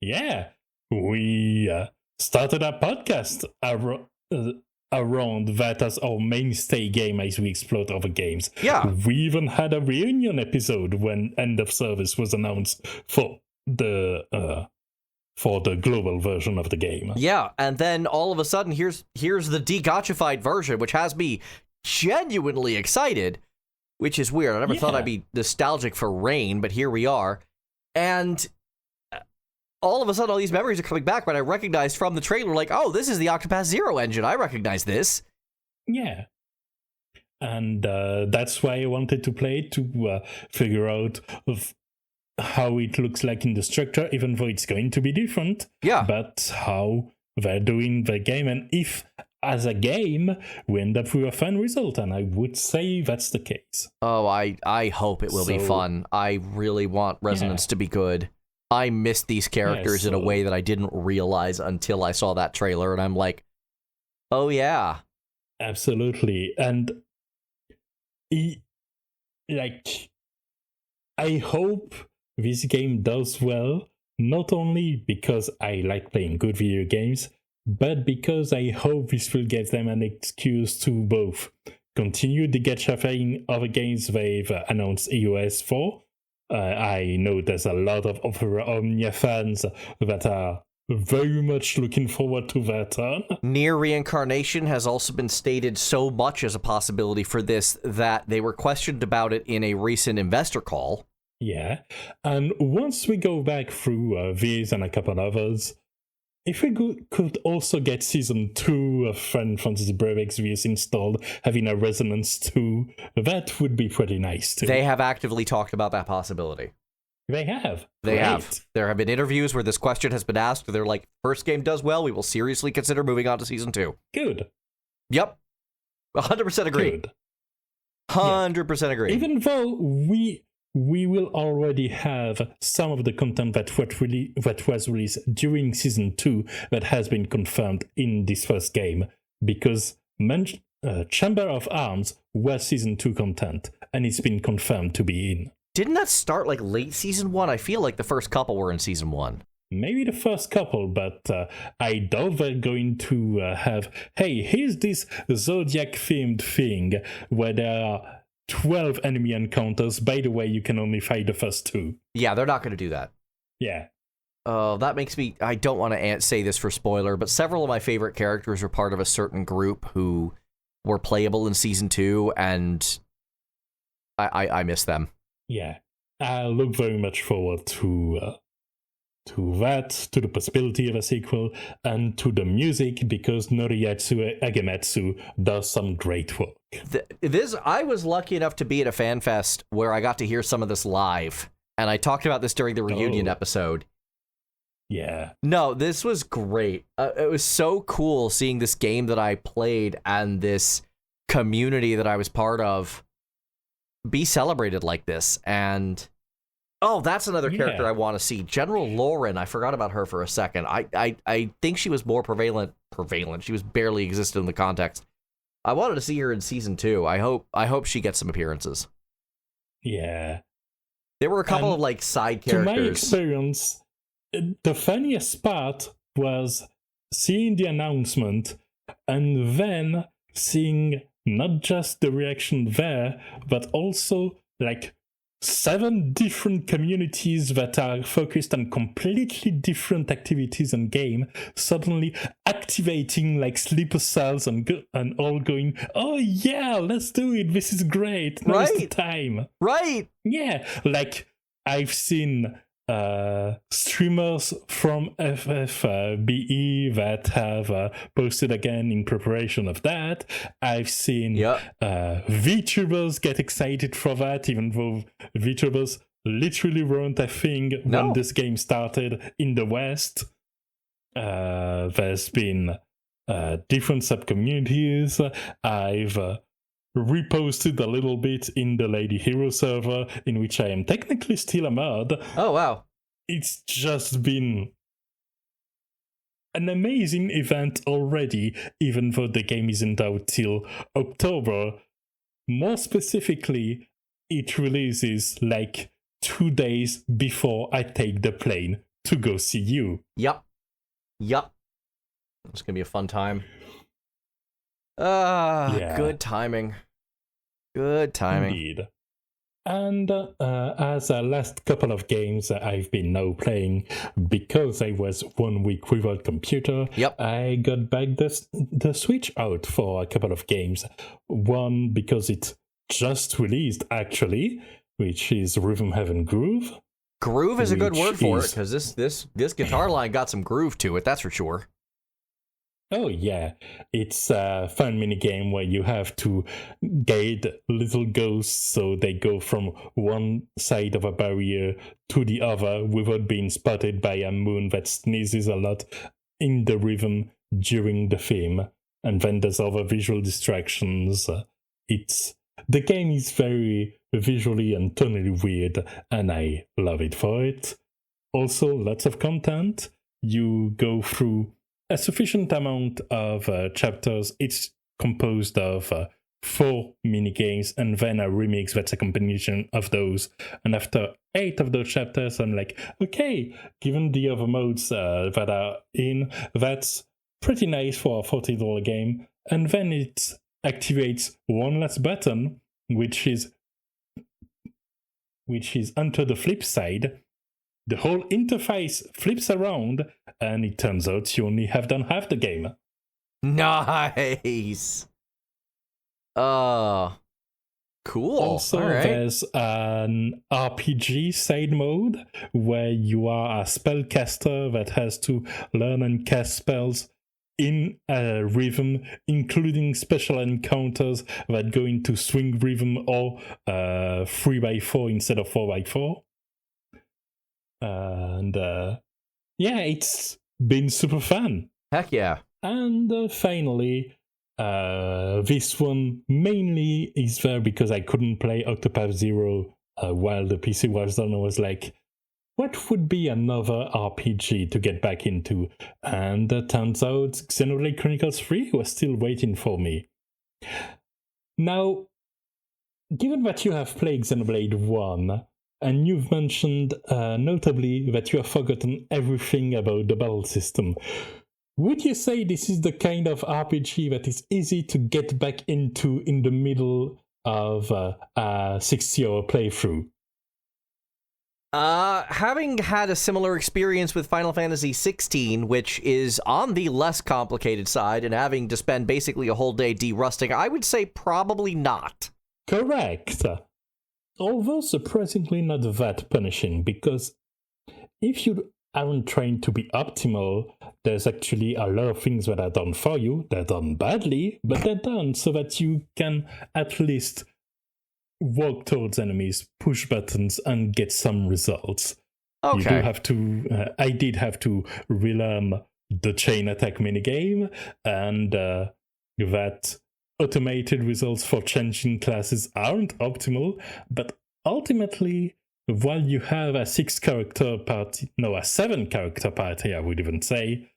Yeah, we started a podcast around that as our mainstay game as we explored other games. Yeah. We even had a reunion episode when End of Service was announced for the global version of the game. Yeah, and then all of a sudden, here's the de-gotchified version, which has me genuinely excited, which is weird. I never thought I'd be nostalgic for Rain, but here we are. And all of a sudden, all these memories are coming back, but I recognized from the trailer, like, oh, this is the Octopath Zero engine. I recognize this. Yeah. And that's why I wanted to play it, to figure out how it looks like in the structure, even though it's going to be different. Yeah. But how they're doing the game, and if, as a game, we end up with a fun result, and I would say that's the case. Oh, I hope it will be fun. I really want Resonance to be good. I miss these characters in a way that I didn't realize until I saw that trailer, and I'm like, oh yeah. Absolutely. And I hope this game does well, not only because I like playing good video games, but because I hope this will give them an excuse to both continue the gacha other games they've announced EOS for. I know there's a lot of Opera Omnia fans that are very much looking forward to that turn. Near Reincarnation has also been stated so much as a possibility for this that they were questioned about it in a recent investor call. Yeah, and once we go back through these and a couple others, if we could also get Season 2 of Final Fantasy Brave Exvius installed, having a Resonance 2, that would be pretty nice too. They have actively talked about that possibility. They have. They have. There have been interviews where this question has been asked. They're like, first game does well, we will seriously consider moving on to Season 2. Good. Yep. 100% agree. Good. 100% agree. Even though we will already have some of the content that was released during Season 2 that has been confirmed in this first game, because Chamber of Arms was Season 2 content, and it's been confirmed to be in. Didn't that start like late Season 1? I feel like the first couple were in Season 1. Maybe the first couple, but I doubt they're going to have, hey, here's this Zodiac-themed thing where there are 12 enemy encounters. By the way, you can only fight the first 2. Yeah, they're not going to do that. Yeah. Oh, that makes me... I don't want to say this for spoiler, but several of my favorite characters are part of a certain group who were playable in Season 2, and I miss them. Yeah. I look very much forward to that, to the possibility of a sequel, and to the music, because Noriyasu Agematsu does some great work. I was lucky enough to be at a fan fest where I got to hear some of this live, and I talked about this during the reunion episode. Yeah. No, this was great. It was so cool seeing this game that I played and this community that I was part of be celebrated like this, and... Oh, that's another character I want to see. General Lauren, I forgot about her for a second. I think she was more prevalent. She was barely existed in the context. I wanted to see her in Season 2. I hope she gets some appearances. Yeah. There were a couple of like side characters. To my experience, the funniest part was seeing the announcement and then seeing not just the reaction there, but also like 7 different communities that are focused on completely different activities and game suddenly activating like sleeper cells and all going, oh yeah, let's do it, this is great, now's the time. Right. Yeah, like I've seen streamers from FFBE that have posted again in preparation of that. I've seen VTubers get excited for that, even though VTubers literally weren't a thing when this game started in the West. There's been different sub-communities. I've reposted a little bit in the Lady Hero server, in which I am technically still a mod. Oh, wow. It's just been an amazing event already, even though the game isn't out till October. More specifically, it releases like 2 days before I take the plane to go see you. Yup. It's gonna be a fun time. Good timing. Good timing. Indeed. And as a last couple of games I've been now playing, because I was 1 week without computer, I got back the Switch out for a couple of games. One, because it just released, actually, which is Rhythm Heaven Groove. Groove is a good word for it, because this guitar line got some groove to it, that's for sure. Oh yeah, it's a fun minigame where you have to guide little ghosts so they go from one side of a barrier to the other without being spotted by a moon that sneezes a lot in the rhythm during the theme. And then there's other visual distractions. The game is very visually and tonally weird, and I love it for it. Also, lots of content. You go through a sufficient amount of chapters. It's composed of 4 minigames and then a remix that's a combination of those. And after 8 of those chapters, I'm like, okay, given the other modes that are in, that's pretty nice for a $40 game. And then it activates one last button, which is onto the flip side. The whole interface flips around, and it turns out you only have done half the game. Nice! Cool. Also, there's an RPG side mode where you are a spellcaster that has to learn and cast spells in a rhythm, including special encounters that go into swing rhythm or 3x4 instead of 4x4. And it's been super fun. Heck yeah. And finally, This one mainly is there because I couldn't play Octopath Zero while the PC was done. I was like, what would be another RPG to get back into? And turns out Xenoblade Chronicles 3 was still waiting for me. Now, given that you have played Xenoblade 1, and you've mentioned notably that you have forgotten everything about the battle system, would you say this is the kind of RPG that is easy to get back into in the middle of a 60-hour playthrough? Having had a similar experience with Final Fantasy XVI, which is on the less complicated side, and having to spend basically a whole day de-rusting, I would say probably not. Correct. Although surprisingly not that punishing, because if you aren't trained to be optimal, there's actually a lot of things that are done for you. They're done badly, but they're done so that you can at least walk towards enemies, push buttons, and get some results. Okay. You do have to. I did have to relearn the chain attack minigame, and that automated results for changing classes aren't optimal, but ultimately, while you have a 7-character party, I would even say,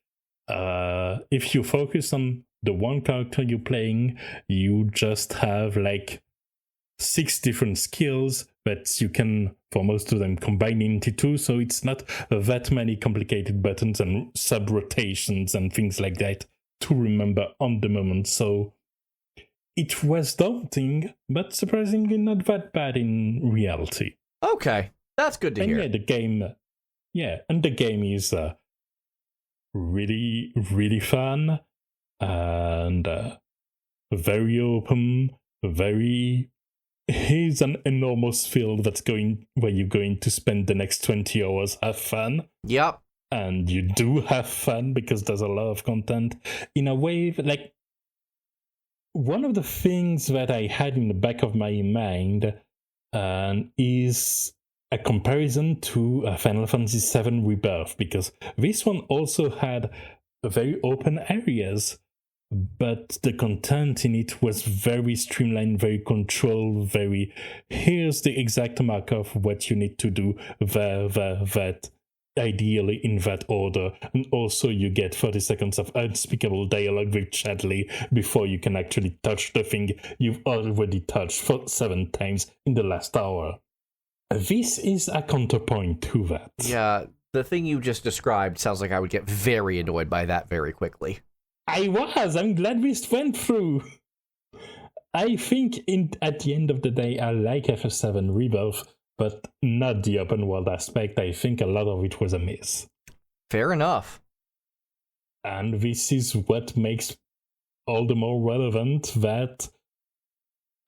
if you focus on the one character you're playing, you just have like 6 different skills that you can, for most of them, combine into 2, so it's not that many complicated buttons and sub-rotations and things like that to remember on the moment, so it was daunting, but surprisingly not that bad in reality. Okay, that's good to hear. And the game is really, really fun, and very open, here's an enormous field where you're going to spend the next 20 hours, have fun. Yep. And you do have fun because there's a lot of content. In a way, like, one of the things that I had in the back of my mind is a comparison to Final Fantasy VII Rebirth, because this one also had very open areas, but the content in it was very streamlined, very controlled, here's the exact marker of what you need to do, that, ideally in that order, and also you get 30 seconds of unspeakable dialogue with Chadley before you can actually touch the thing you've already touched 7 times in the last hour. This is a counterpoint to that. Yeah, the thing you just described sounds like I would get very annoyed by that very quickly. I'm glad we went through. I think at the end of the day, I like FF7 Rebirth, but not the open world aspect. I think a lot of it was a miss. Fair enough. And this is what makes all the more relevant that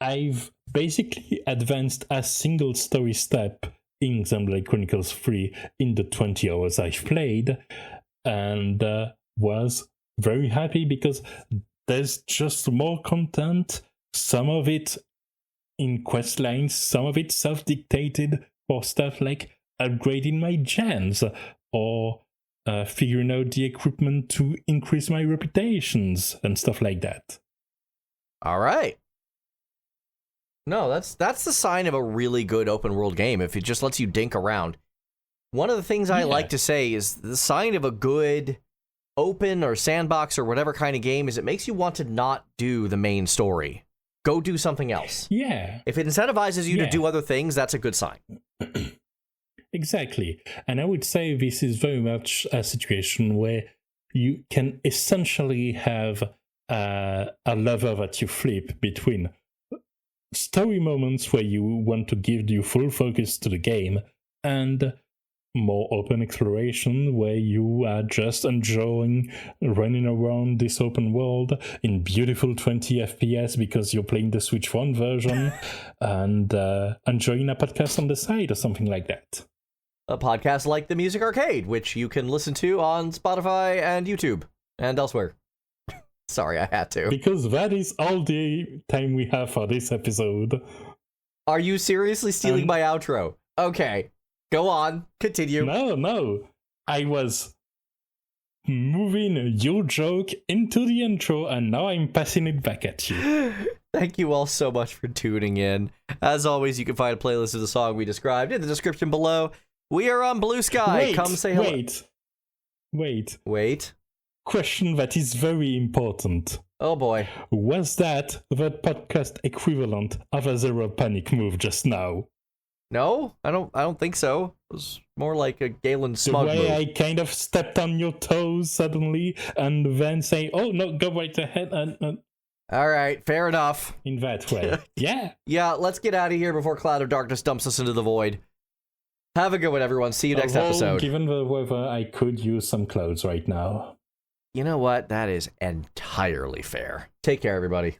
I've basically advanced a single story step in Xenoblade Chronicles 3 in the 20 hours I've played, and was very happy because there's just more content, some of it in quest lines, some of it self-dictated for stuff like upgrading my gens or figuring out the equipment to increase my reputations and stuff like that. All right. No, that's the sign of a really good open world game, if it just lets you dink around. One of the things I like to say is the sign of a good open or sandbox or whatever kind of game is it makes you want to not do the main story. Go do something else. Yeah. If it incentivizes you to do other things, that's a good sign. Exactly. And I would say this is very much a situation where you can essentially have a lever that you flip between story moments where you want to give your full focus to the game and more open exploration where you are just enjoying running around this open world in beautiful 20 FPS because you're playing the Switch 1 version and enjoying a podcast on the side or something like that. A podcast like The Music Arcade, which you can listen to on Spotify and YouTube and elsewhere. Sorry, I had to. Because that is all the time we have for this episode. Are you seriously stealing my outro? Okay. Go on. Continue. No. I was moving your joke into the intro, and now I'm passing it back at you. Thank you all so much for tuning in. As always, you can find a playlist of the song we described in the description below. We are on Blue Sky. Come say hello. Wait. Question that is very important. Oh boy. Was that the podcast equivalent of a Zero Panic move just now? No, I don't think so. It was more like a Galen smug move. The way move. I kind of stepped on your toes suddenly, and then say, "Oh no, go right ahead." And all right, fair enough. In that way, yeah. Yeah, let's get out of here before Cloud of Darkness dumps us into the void. Have a good one, everyone. See you next episode. Given the weather, I could use some clothes right now. You know what? That is entirely fair. Take care, everybody.